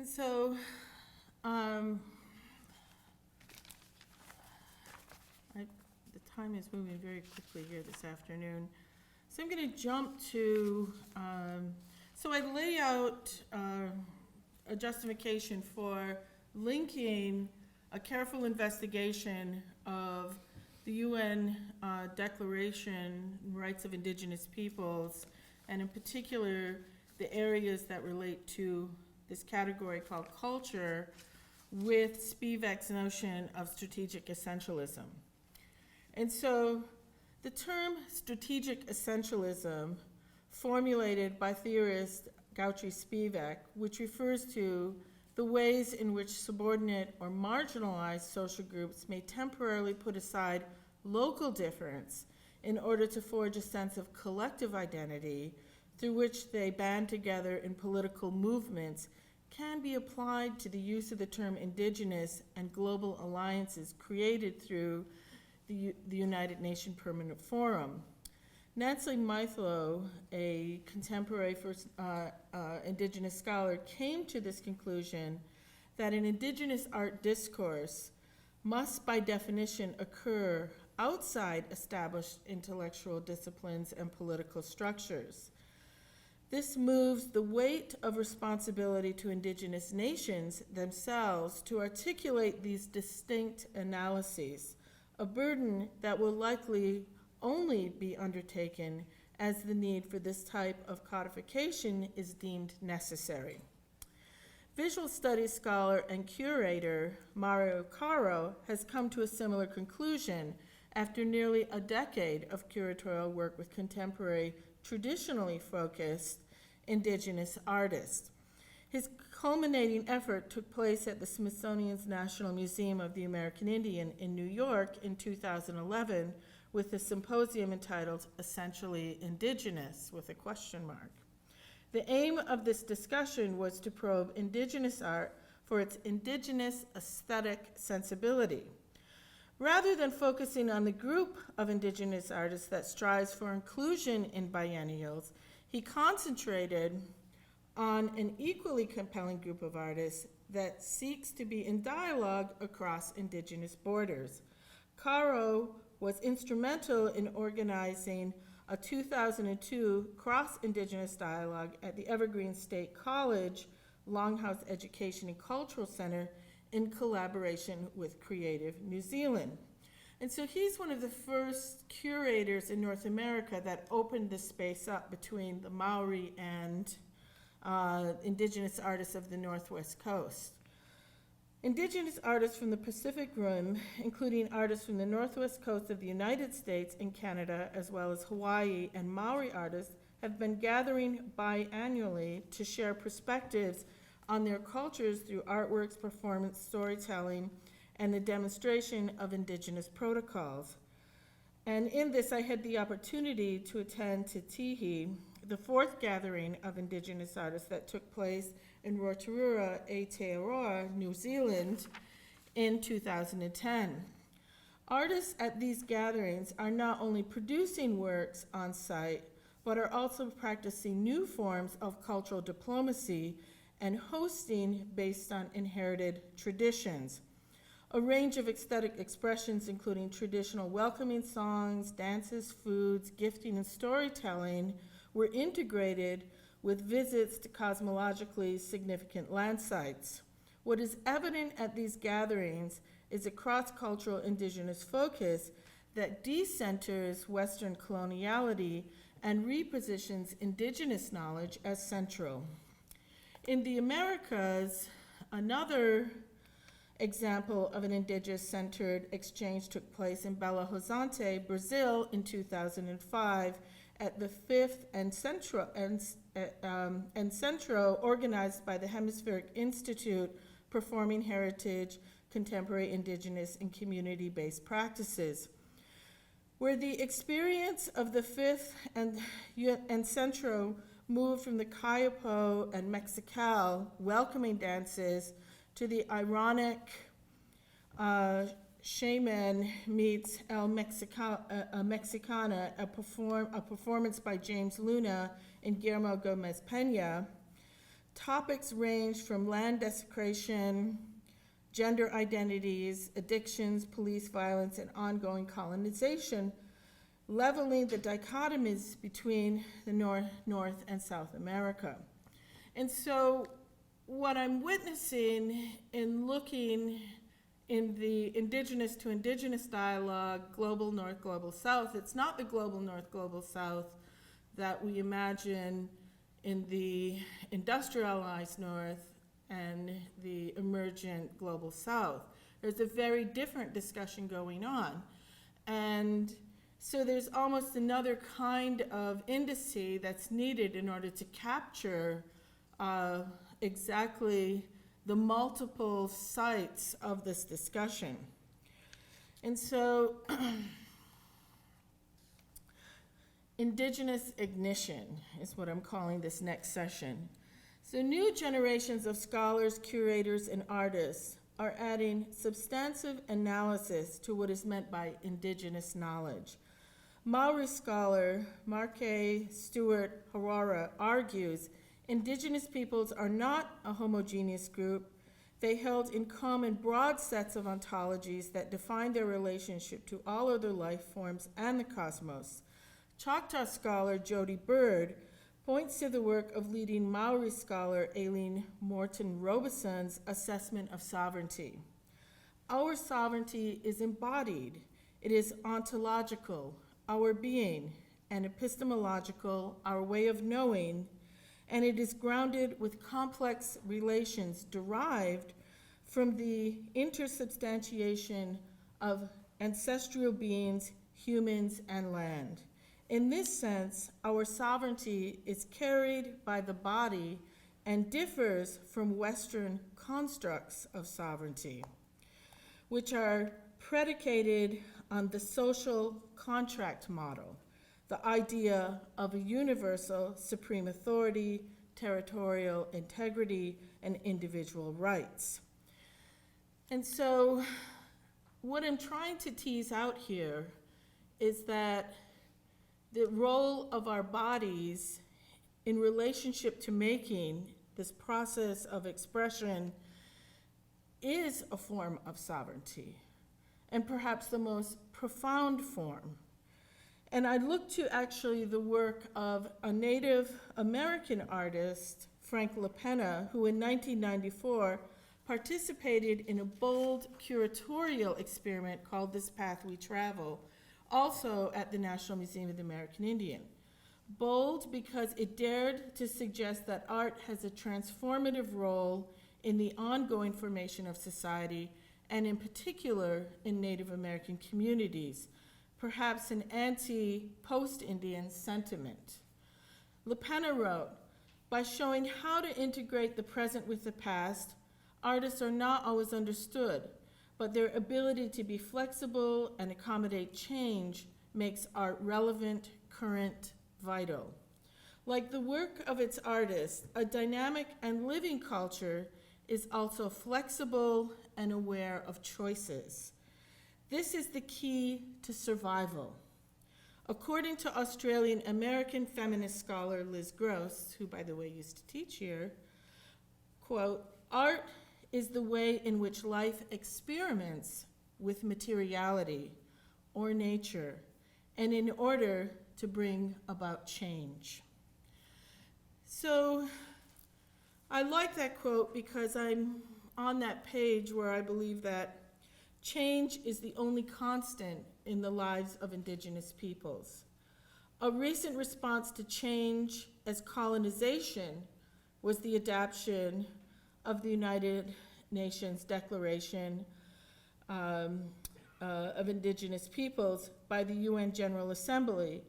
Speaker 3: And so, the time is moving very quickly here this afternoon. So I'm going to jump to, so I lay out a justification for linking a careful investigation of the UN Declaration on Rights of Indigenous Peoples, and in particular, the areas that relate to this category called culture, with Spivak's notion of strategic essentialism. And so the term strategic essentialism, formulated by theorist Gauchi Spivak, which refers to the ways in which subordinate or marginalized social groups may temporarily put aside local difference in order to forge a sense of collective identity through which they band together in political movements, can be applied to the use of the term indigenous and global alliances created through the United Nations Permanent Forum. Nancy Mythlow, a contemporary first, indigenous scholar, came to this conclusion that an indigenous art discourse must by definition occur outside established intellectual disciplines and political structures. This moves the weight of responsibility to indigenous nations themselves to articulate these distinct analyses, a burden that will likely only be undertaken as the need for this type of codification is deemed necessary. Visual studies scholar and curator Mario Caro has come to a similar conclusion after nearly a decade of curatorial work with contemporary, traditionally focused indigenous artists. His culminating effort took place at the Smithsonian's National Museum of the American Indian in New York in 2011 with a symposium entitled Essentially Indigenous, with a question mark. The aim of this discussion was to probe indigenous art for its indigenous aesthetic sensibility. Rather than focusing on the group of indigenous artists that strives for inclusion in biennials, he concentrated on an equally compelling group of artists that seeks to be in dialogue across indigenous borders. Caro was instrumental in organizing a 2002 cross-indigenous dialogue at the Evergreen State College Longhouse Education and Cultural Center in collaboration with Creative New Zealand. And so he's one of the first curators in North America that opened this space up between the Maori and indigenous artists of the Northwest Coast. Indigenous artists from the Pacific Rim, including artists from the Northwest Coast of the United States and Canada, as well as Hawaii and Maori artists, have been gathering biannually to share perspectives on their cultures through artworks, performance, storytelling, and the demonstration of indigenous protocols. And in this, I had the opportunity to attend Te Tihi, the fourth gathering of indigenous artists that took place in Rotorua, Aotearoa, New Zealand, in 2010. Artists at these gatherings are not only producing works on site, but are also practicing new forms of cultural diplomacy and hosting based on inherited traditions. A range of aesthetic expressions, including traditional welcoming songs, dances, foods, gifting, and storytelling, were integrated with visits to cosmologically significant land sites. What is evident at these gatherings is a cross-cultural indigenous focus that decenters Western coloniality and repositions indigenous knowledge as central. In the Americas, another example of an indigenous-centered exchange took place in Belo Horizonte, Brazil, in 2005 at the 5th and Centro, organized by the Hemispheric Institute, Performing Heritage, Contemporary Indigenous and Community-Based Practices, where the experience of the 5th and Centro moved from the Kayapo and Mexicali welcoming dances to the ironic Shaman meets El Mexicana, a performance by James Luna and Guillermo Gomez Pena, Topics range from land desecration, gender identities, addictions, police violence, and ongoing colonization, leveling the dichotomies between the North and South America. And so what I'm witnessing in looking in the indigenous to indigenous dialogue, global North, global South, it's not the global North, global South that we imagine in the industrialized North and the emergent global South. There's a very different discussion going on. And so there's almost another kind of indice that's needed in order to capture exactly the multiple sites of this discussion. And so indigenous ignition is what I'm calling this next session. So new generations of scholars, curators, and artists are adding substantive analysis to what is meant by indigenous knowledge. Maori scholar Marque Stewart Harara argues indigenous peoples are not a homogeneous group. They held in common broad sets of ontologies that define their relationship to all other life forms and the cosmos. Choctaw scholar Jody Bird points to the work of leading Maori scholar Aileen Morton Robeson's assessment of sovereignty. Our sovereignty is embodied. It is ontological, our being, and epistemological, our way of knowing, and it is grounded with complex relations derived from the intersubstantiation of ancestral beings, humans, and land. In this sense, our sovereignty is carried by the body and differs from Western constructs of sovereignty, which are predicated on the social contract model, the idea of a universal supreme authority, territorial integrity, and individual rights. And so what I'm trying to tease out here is that the role of our bodies in relationship to making this process of expression is a form of sovereignty, and perhaps the most profound form. And I look to actually the work of a Native American artist, Frank LaPena, who in 1994 participated in a bold curatorial experiment called This Path We Travel, also at the National Museum of the American Indian. Bold because it dared to suggest that art has a transformative role in the ongoing formation of society, and in particular in Native American communities, perhaps an anti-post-Indian sentiment. LaPena wrote, by showing how to integrate the present with the past, artists are not always understood, but their ability to be flexible and accommodate change makes art relevant, current, vital. Like the work of its artists, a dynamic and living culture is also flexible and aware of choices. This is the key to survival. According to Australian American feminist scholar Liz Gross, who by the way used to teach here, quote, art is the way in which life experiments with materiality or nature, and in order to bring about change. So I like that quote because I'm on that page where I believe that change is the only constant in the lives of indigenous peoples. A recent response to change as colonization was the adoption of the United Nations Declaration of Indigenous Peoples by the UN General Assembly,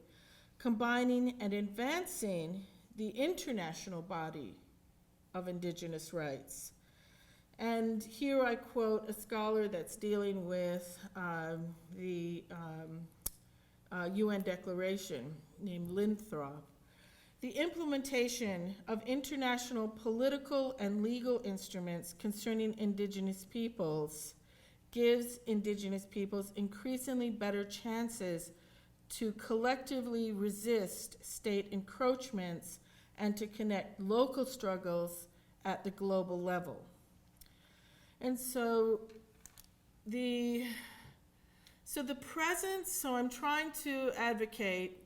Speaker 3: combining and advancing the international body of indigenous rights. And here I quote a scholar that's dealing with the UN Declaration named Linthrop. The implementation of international political and legal instruments concerning indigenous peoples gives indigenous peoples increasingly better chances to collectively resist state encroachments and to connect local struggles at the global level. And so the presence, so I'm trying to advocate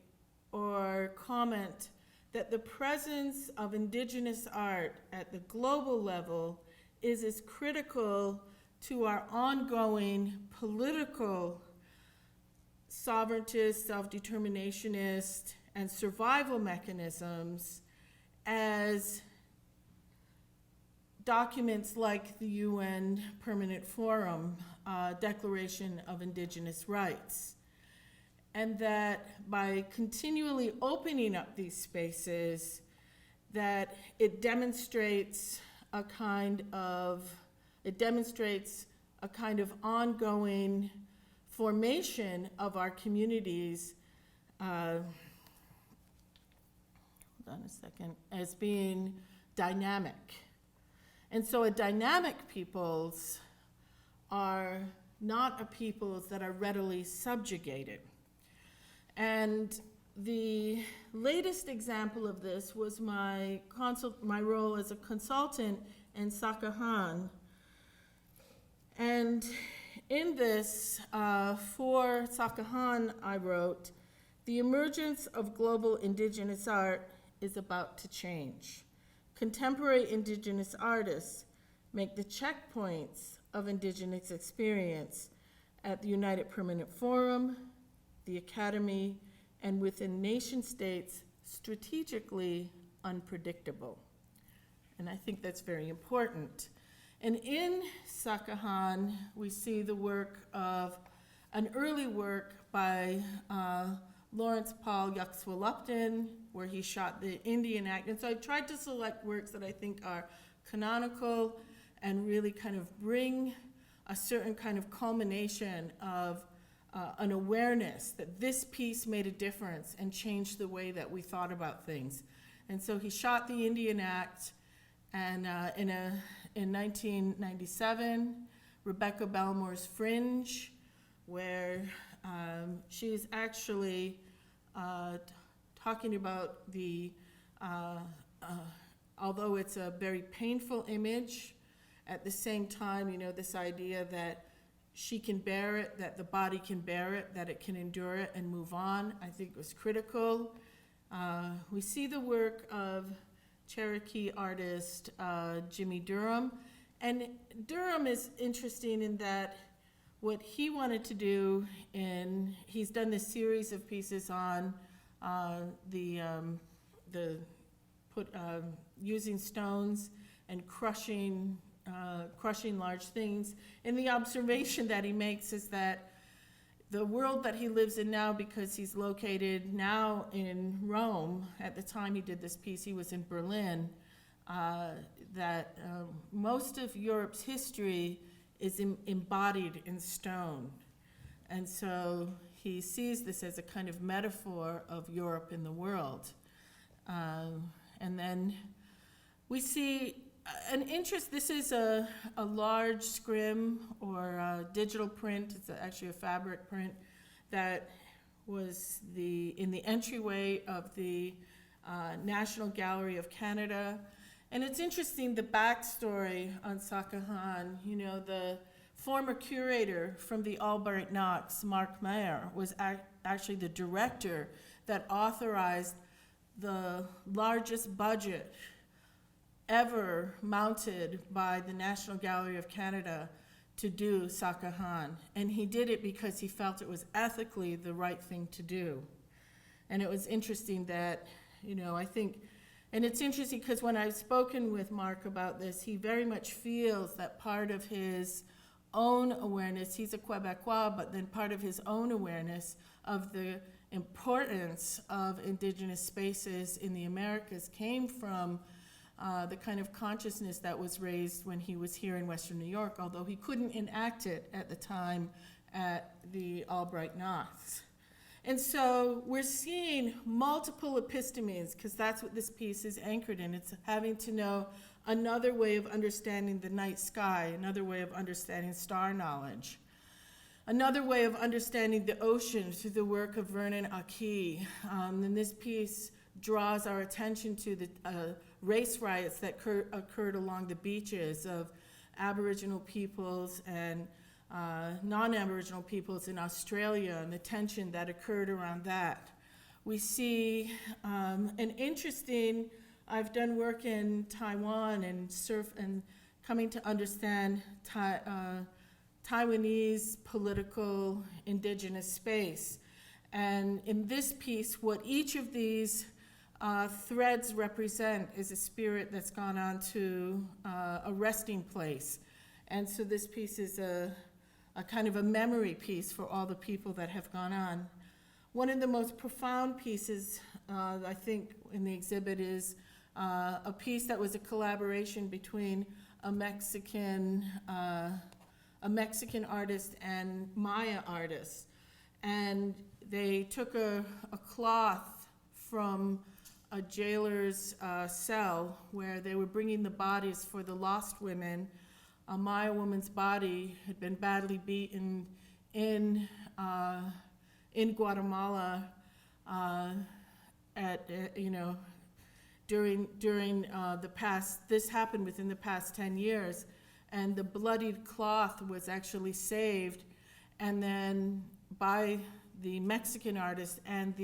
Speaker 3: or comment that the presence of indigenous art at the global level is as critical to our ongoing political sovereigntist, self-determinationist, and survival mechanisms as documents like the UN Permanent Forum Declaration of Indigenous Rights. And that by continually opening up these spaces, that it demonstrates a kind of ongoing formation of our communities, hold on a second, as being dynamic. And so a dynamic peoples are not a peoples that are readily subjugated. And the latest example of this was my role as a consultant in Sakahan. And in this, for Sakahan, I wrote, "The emergence of global indigenous art is about to change. Contemporary indigenous artists make the checkpoints of indigenous experience at the United Permanent Forum, the Academy, and within nation states strategically unpredictable." And I think that's very important. And in Sakahan, we see the work of an early work by Lawrence Paul Yaxwell-Upton, where he shot the Indian Act. And so I've tried to select works that I think are canonical and really kind of bring a certain kind of culmination of an awareness that this piece made a difference and changed the way that we thought about things. And so he shot the Indian Act, and in 1997, Rebecca Belmore's Fringe, where she's actually talking about the, although it's a very painful image, at the same time, you know, this idea that she can bear it, that the body can bear it, that it can endure it and move on, I think was critical. We see the work of Cherokee artist Jimmy Durham. And Durham is interesting in that what he wanted to do, he's done this series of pieces on using stones and crushing large things. And the observation that he makes is that the world that he lives in now, because he's located now in Rome, at the time he did this piece, he was in Berlin, that most of Europe's history is embodied in stone. And so he sees this as a kind of metaphor of Europe in the world. And then we see an interest. This is a large scrim or a digital print. It's actually a fabric print that was in the entryway of the National Gallery of Canada. And it's interesting, the backstory on Sakahan. You know, the former curator from the Albright Knox, Mark Mayer, was actually the director that authorized the largest budget ever mounted by the National Gallery of Canada to do Sakahan. And he did it because he felt it was ethically the right thing to do. And it was interesting that, you know, I think, and it's interesting because when I've spoken with Mark about this, he very much feels that part of his own awareness, he's a Quebecois, but then part of his own awareness of the importance of indigenous spaces in the Americas came from the kind of consciousness that was raised when he was here in Western New York, although he couldn't enact it at the time at the Albright Knox. And so we're seeing multiple epistemes, because that's what this piece is anchored in. It's having to know another way of understanding the night sky, another way of understanding star knowledge, another way of understanding the ocean through the work of Vernon Aki. And this piece draws our attention to the race riots that occurred along the beaches of Aboriginal peoples and non-Aboriginal peoples in Australia and the tension that occurred around that. We see an interesting, I've done work in Taiwan and coming to understand Taiwanese political indigenous space. And in this piece, what each of these threads represent is a spirit that's gone on to a resting place. And so this piece is a kind of a memory piece for all the people that have gone on. One of the most profound pieces, I think, in the exhibit is a piece that was a collaboration between a Mexican artist and Maya artists. And they took a cloth from a jailer's cell where they were bringing the bodies for the lost women. A Maya woman's body had been badly beaten in Guatemala during the past. This happened within the past 10 years, and the bloodied cloth was actually saved, and then by the Mexican artist, and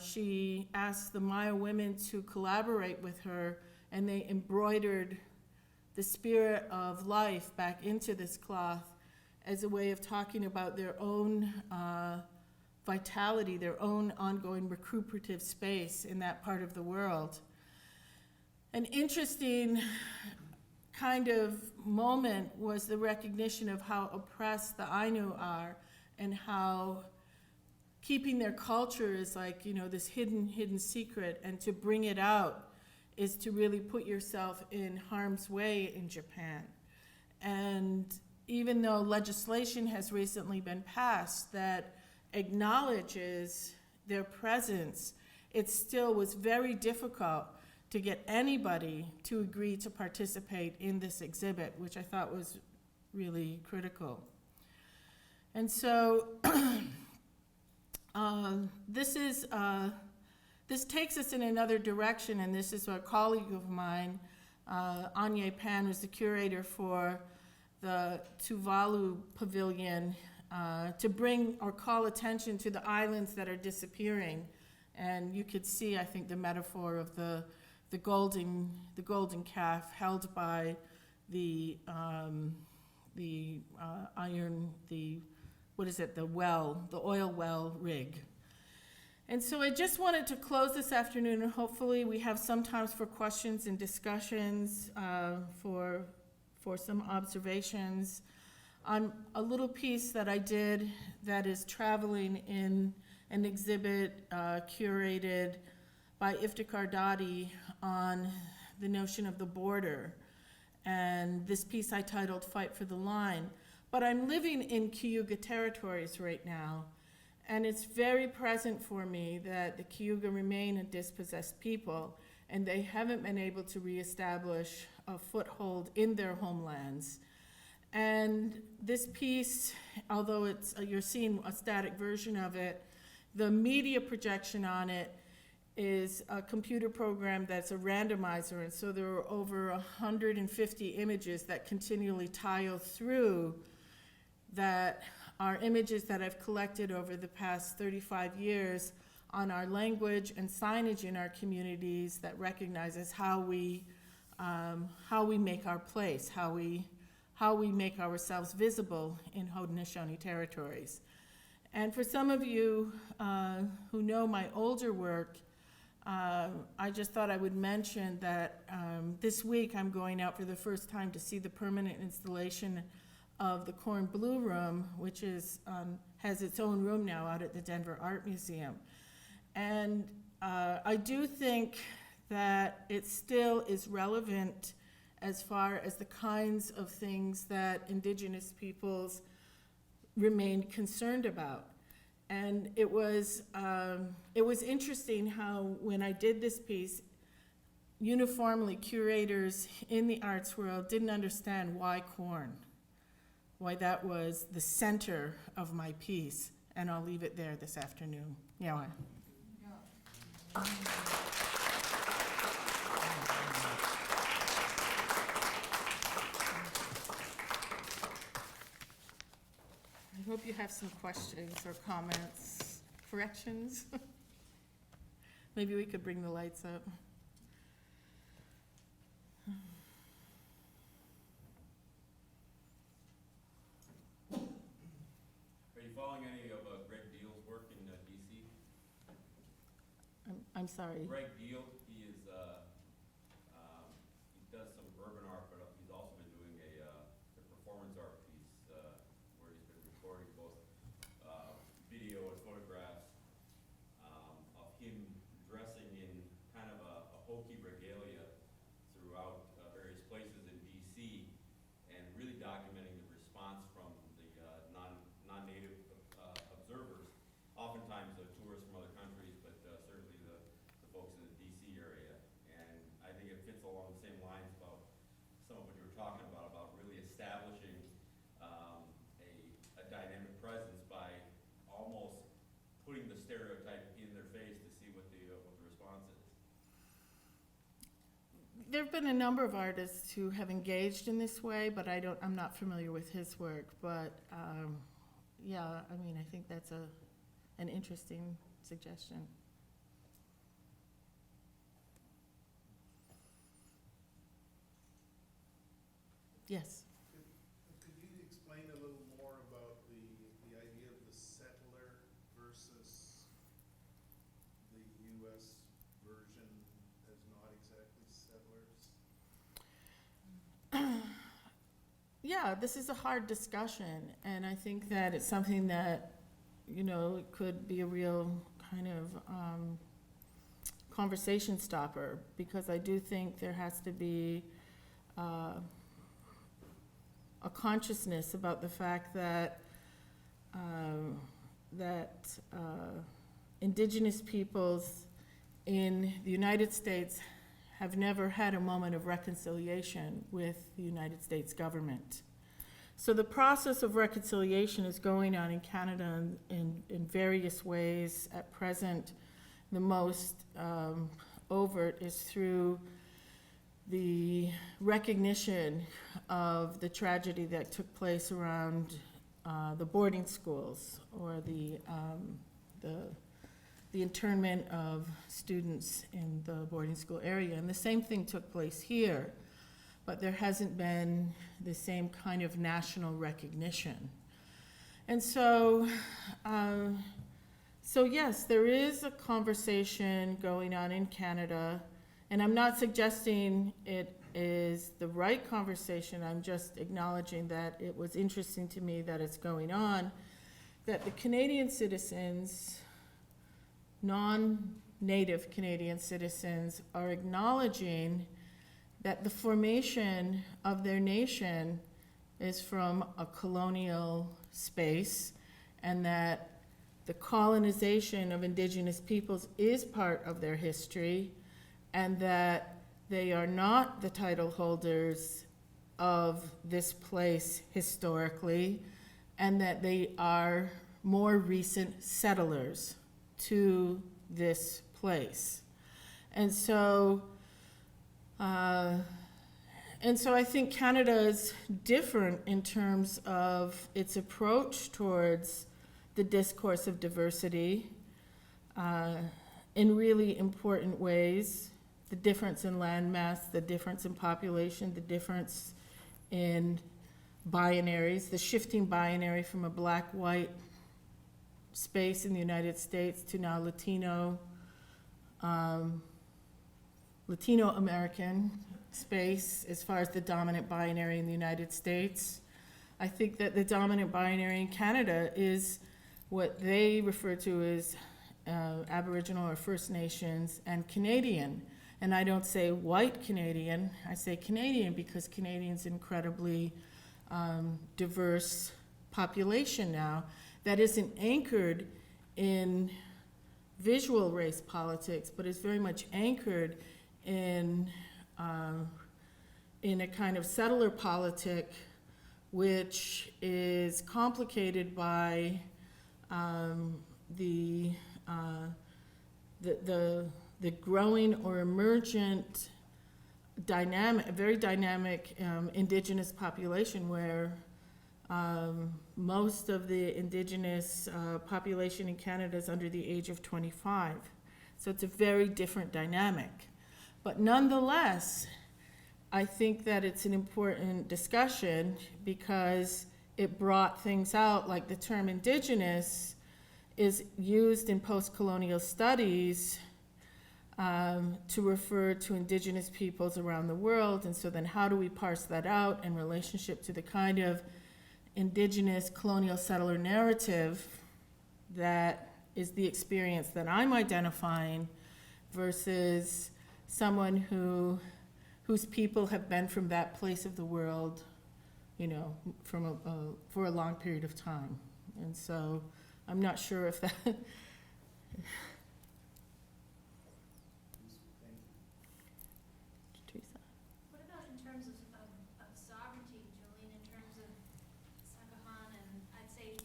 Speaker 3: she asked the Maya women to collaborate with her, and they embroidered the spirit of life back into this cloth as a way of talking about their own vitality, their own ongoing recuperative space in that part of the world. An interesting kind of moment was the recognition of how oppressed the Ainu are and how keeping their culture is like, this hidden secret, and to bring it out is to really put yourself in harm's way in Japan. And even though legislation has recently been passed that acknowledges their presence, it still was very difficult to get anybody to agree to participate in this exhibit, which I thought was really critical. And so this takes us in another direction, and this is a colleague of mine, Anya Pan, who's the curator for the Tuvalu Pavilion, to bring or call attention to the islands that are disappearing. And you could see, I think, the metaphor of the golden calf held by the oil well rig. And so I just wanted to close this afternoon, and hopefully we have some time for questions and discussions, for some observations on a little piece that I did that is traveling in an exhibit curated by Iftikhar Dadi on the notion of the border. And this piece I titled Fight for the Line. But I'm living in Cayuga territories right now, and it's very present for me that the Cayuga remain a dispossessed people, and they haven't been able to reestablish a foothold in their homelands. And this piece, although you're seeing a static version of it, the media projection on it is a computer program that's a randomizer, and so there are over 150 images that continually tile through that are images that I've collected over the past 35 years on our language and signage in our communities that recognizes how we make our place, how we make ourselves visible in Haudenosaunee territories. And for some of you who know my older work, I just thought I would mention that this week I'm going out for the first time to see the permanent installation of the Corn Blue Room, which has its own room now out at the Denver Art Museum. And I do think that it still is relevant as far as the kinds of things that Indigenous peoples remained concerned about. And it was interesting how when I did this piece, uniformly curators in the arts world didn't understand why corn, why that was the center of my piece. And I'll leave it there this afternoon. Yeah. hope you have some questions or comments, corrections. Maybe we could bring the lights up.
Speaker 5: Are you following any of Greg Deal's work in DC?
Speaker 3: I'm sorry.
Speaker 5: Greg Deal, he is, he does some urban art, but he's also been doing a performance art piece where he's been recording both video and photographs of him dressing in kind of a hokey regalia throughout various places in DC, and really documenting the response from the non-native observers, oftentimes tourists from other countries, but certainly the folks in the DC area. And I think it fits along the same lines about some of what you were talking about really establishing a dynamic presence by almost putting the stereotype in their face to see what the response is.
Speaker 3: There have been a number of artists who have engaged in this way, but I'm not familiar with his work. But yeah, I mean, I think that's an interesting suggestion. Yes.
Speaker 6: Could you explain a little more about the idea of the settler versus the U.S. version as not exactly settlers?
Speaker 3: Yeah, this is a hard discussion, and I think that it's something that, you know, it could be a real kind of conversation stopper, because I do think there has to be a consciousness about the fact that indigenous peoples in the United States have never had a moment of reconciliation with the United States government. So the process of reconciliation is going on in Canada in various ways. At present, the most overt is through the recognition of the tragedy that took place around the boarding schools, or the internment of students in the boarding school area. And the same thing took place here, but there hasn't been the same kind of national recognition. And so, so yes, there is a conversation going on in Canada, and I'm not suggesting it is the right conversation. I'm just acknowledging that it was interesting to me that it's going on, that the Canadian citizens, non-native Canadian citizens, are acknowledging that the formation of their nation is from a colonial space, and that the colonization of indigenous peoples is part of their history, and that they are not the title holders of this place historically, and that they are more recent settlers to this place. And so I think Canada is different in terms of its approach towards the discourse of diversity in really important ways. The difference in landmass, the difference in population, the difference in binaries, the shifting binary from a black-white space in the United States to now Latino-American space as far as the dominant binary in the United States. I think that the dominant binary in Canada is what they refer to as Aboriginal or First Nations and Canadian. And I don't say white Canadian, I say Canadian, because Canadian's incredibly diverse population now that isn't anchored in visual race politics, but is very much anchored in a kind of settler politic, which is complicated by the growing or emergent dynamic, very dynamic indigenous population, where most of the indigenous population in Canada is under the age of 25. So it's a very different dynamic. But nonetheless, I think that it's an important discussion because it brought things out, like the term indigenous is used in post-colonial studies to refer to indigenous peoples around the world. And so then how do we parse that out in relationship to the kind of indigenous colonial settler narrative that is the experience that I'm identifying versus someone whose people have been from that place of the world, you know, from for a long period of time. And so I'm not sure if that Teresa.
Speaker 7: What about in terms of sovereignty, Jolene, in terms of Sakahan, and I'd say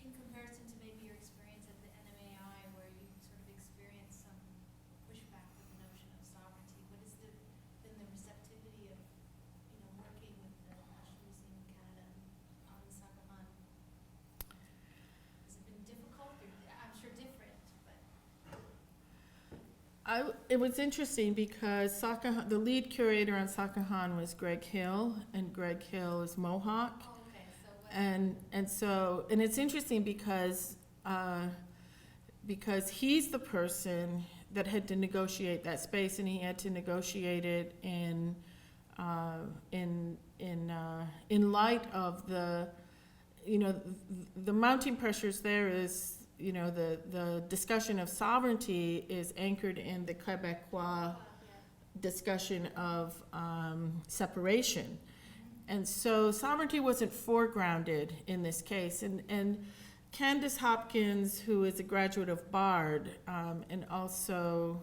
Speaker 7: in comparison to maybe your experience at the NMAI, where you sort of experienced some pushback with the notion of sovereignty, what has been the receptivity of, you know, working with the National Museum of Canada on the Sakahan? Has it been difficult? Or, I'm sure different, but
Speaker 3: It was interesting because Sakahan, the lead curator on Sakahan was Greg Hill, and Greg Hill is Mohawk.
Speaker 7: oh, okay, so what?
Speaker 3: And it's interesting because he's the person that had to negotiate that space, and he had to negotiate it in light of the, you know, the mounting pressures there is, you know, the discussion of sovereignty is anchored in the Quebecois discussion of separation. And so sovereignty wasn't foregrounded in this case. And Candace Hopkins, who is a graduate of Bard, and also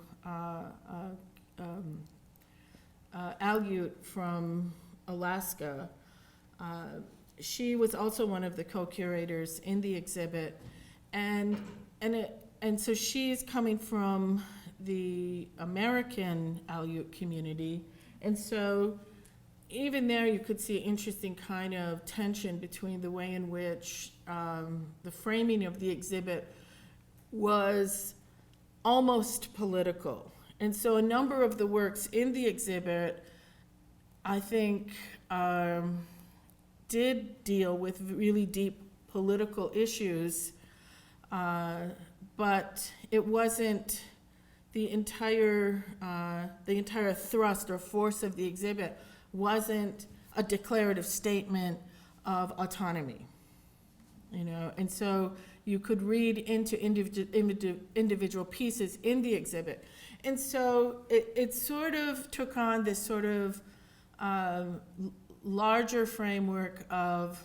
Speaker 3: Aleut from Alaska, she was also one of the co-curators in the exhibit. And so she's coming from the American Aleut community. And so even there you could see interesting kind of tension between the way in which the framing of the exhibit was almost political. And so a number of the works in the exhibit, I think, did deal with really deep political issues, but it wasn't the entire thrust or force of the exhibit wasn't a declarative statement of autonomy, you know. And so you could read into individual pieces in the exhibit. And so it sort of took on this sort of larger framework of,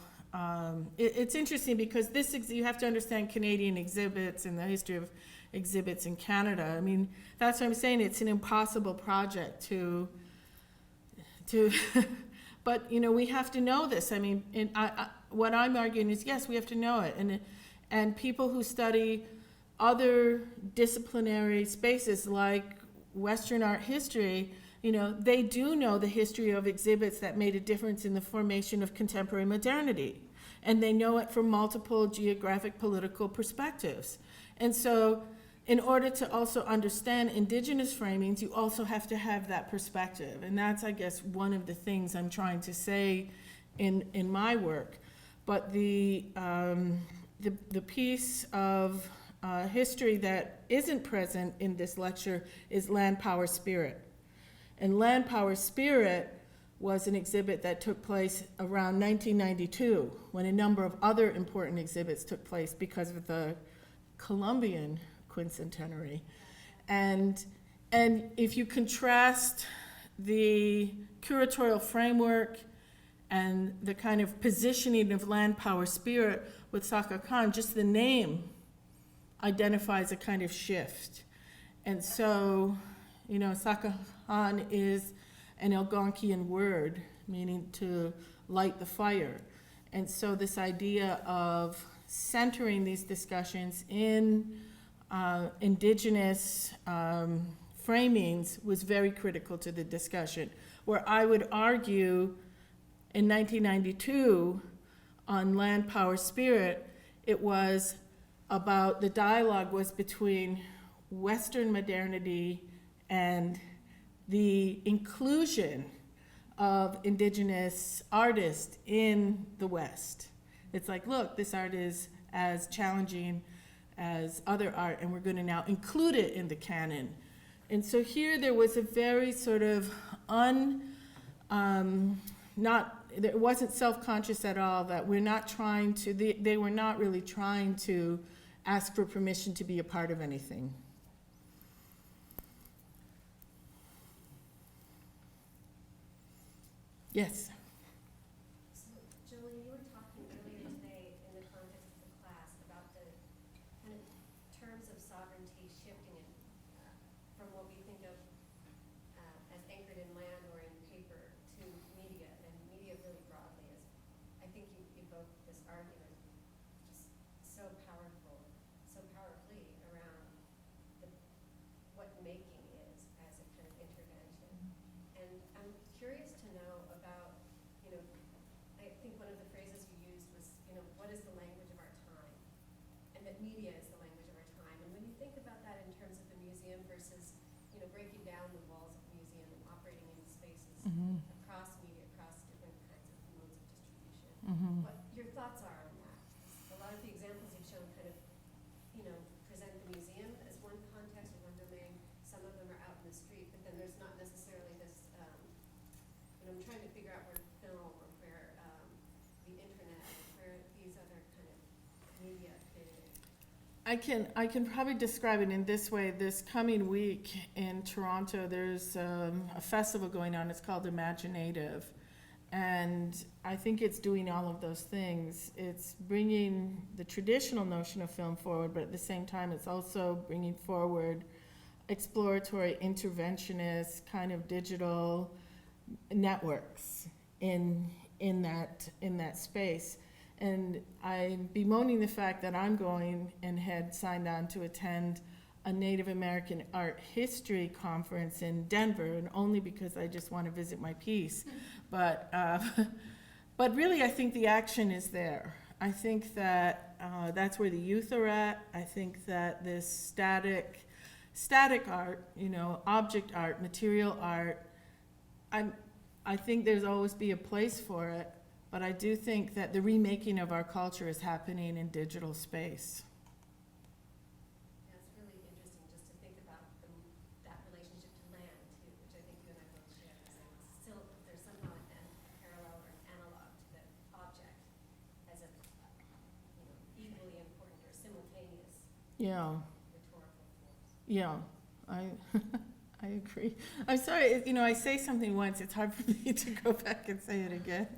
Speaker 3: it's interesting because you have to understand Canadian exhibits and the history of exhibits in Canada. I mean, that's what I'm saying, it's an impossible project to but, you know, we have to know this. I mean, what I'm arguing is, yes, we have to know it. And people who study other disciplinary spaces like Western art history, you know, they do know the history of exhibits that made a difference in the formation of contemporary modernity. And they know it from multiple geographic political perspectives. And so in order to also understand indigenous framings, you also have to have that perspective. And that's, I guess, one of the things I'm trying to say in my work. But the piece of history that isn't present in this lecture is Land, Power, Spirit. And Land, Power, Spirit was an exhibit that took place around 1992, when a number of other important exhibits took place because of the Columbian quincentenary. And if you contrast the curatorial framework and the kind of positioning of Land, Power, Spirit with Sakahan, just the name identifies a kind of shift. And so, you know, Sakahan is an Algonquian word, meaning to light the fire. And so this idea of centering these discussions in indigenous framings was very critical to the discussion, where I would argue In 1992, on Land, Power, Spirit, it was about, the dialogue was between Western modernity and the inclusion of indigenous artists in the West. It's like, look, this art is as challenging as other art, and we're going to now include it in the canon. And so here there was a very sort of it wasn't self-conscious at all, that we're not trying to, they were not really trying to ask for permission to be a part of anything. Yes.
Speaker 1: So, Jolene, you were talking earlier today in the context of the class about the kind of terms of sovereignty shifting from what we think of as anchored in land or in paper to media, and media really broadly is, I think you evoked this argument just so powerfully around what making is as a kind of intervention. And I'm curious to know about, I think one of the phrases you used was, what is the language of our time? And that media is the language of our time. And when you think about that in terms of the museum versus, breaking down the walls of the museum and operating in spaces across media, across different kinds of modes of distribution, what your thoughts are on that? A lot of the examples you've shown kind of, present the museum as one context or one domain. Some of them are out in the street, but then there's not necessarily this, I'm trying to figure out where film or where the internet or where these other kind of media fit in.
Speaker 3: I can probably describe it in this way. This coming week in Toronto, there's a festival going on. It's called Imaginative. And I think it's doing all of those things. It's bringing the traditional notion of film forward, but at the same time, it's also bringing forward exploratory, interventionist, kind of digital networks in that space. And I'm bemoaning the fact that I'm going and had signed on to attend a Native American art history conference in Denver, and only because I just want to visit my piece. But really, I think the action is there. I think that that's where the youth are at. I think that this static art, object art, material art, I think there's always be a place for it. But I do think that the remaking of our culture is happening in digital space.
Speaker 1: Yeah, it's really interesting just to think about that relationship to land too, which I think you and I both share. Still, there's somehow a parallel or an analog to the object as a equally important or simultaneous
Speaker 3: Yeah,
Speaker 1: rhetorical force.
Speaker 3: yeah, I agree. I'm sorry, I say something once, it's hard for me to go back and say it again.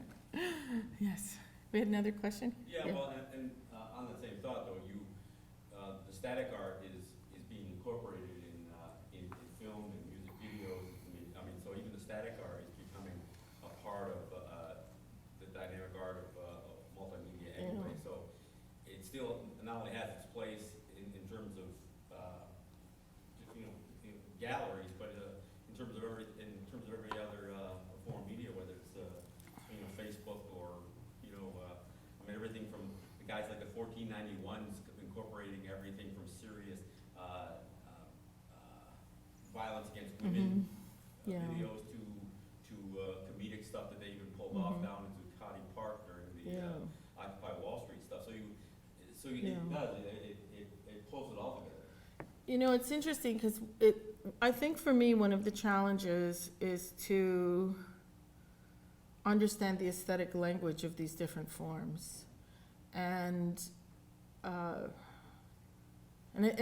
Speaker 3: Yes. We had another question?
Speaker 5: Yeah, well, and on the same thought though, the static art is being incorporated in film and music videos. I mean, so even the static art is becoming a part of the dynamic art of multimedia anyway. So it still not only has its place in terms of galleries, but in terms of every other form of media, whether it's Facebook or everything from the guys like the 1491s incorporating everything from serious violence against women videos to comedic stuff that they even pulled off down into Cotty Park during the Occupy Wall Street stuff. It pulls it all together.
Speaker 3: It's interesting because I think for me one of the challenges is to understand the aesthetic language of these different forms. And I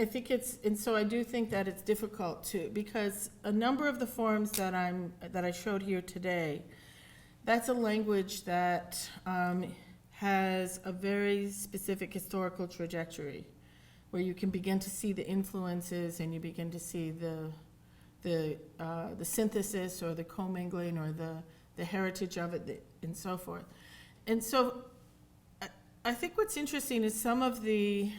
Speaker 3: think so I do think that it's difficult too, because a number of the forms that I showed here today, that's a language that has a very specific historical trajectory, where you can begin to see the influences and you begin to see the synthesis or the commingling or the heritage of it and so forth. And so I think what's interesting is some of the,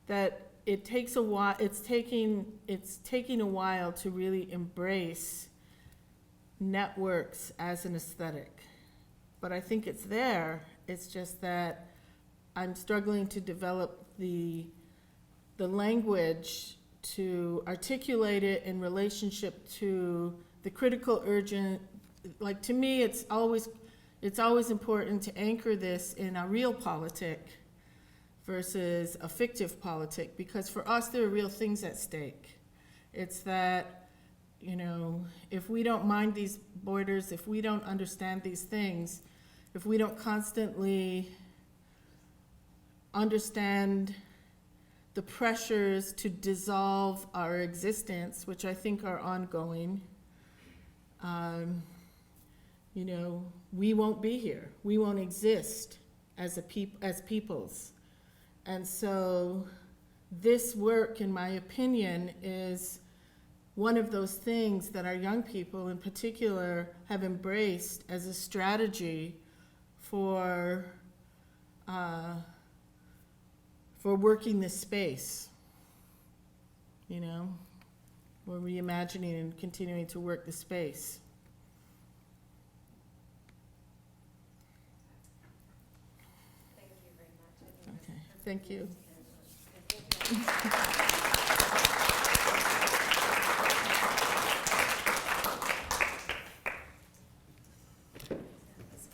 Speaker 3: that it takes a while, it's taking a while to really embrace networks as an aesthetic. But I think it's there. It's just that I'm struggling to develop the language to articulate it in relationship to the critical urgent. Like, to me, it's always important to anchor this in a real politic versus a fictive politic, because for us there are real things at stake. It's that, you know, if we don't mind these borders, if we don't understand these things, if we don't constantly understand the pressures to dissolve our existence, which I think are ongoing, you know, we won't be here. We won't exist as peoples. And so this work, in my opinion, is one of those things that our young people in particular have embraced as a strategy for working this space. You know, we're reimagining and continuing to work the space.
Speaker 1: Thank you very much.
Speaker 3: Okay, thank you.
Speaker 1: Thank you.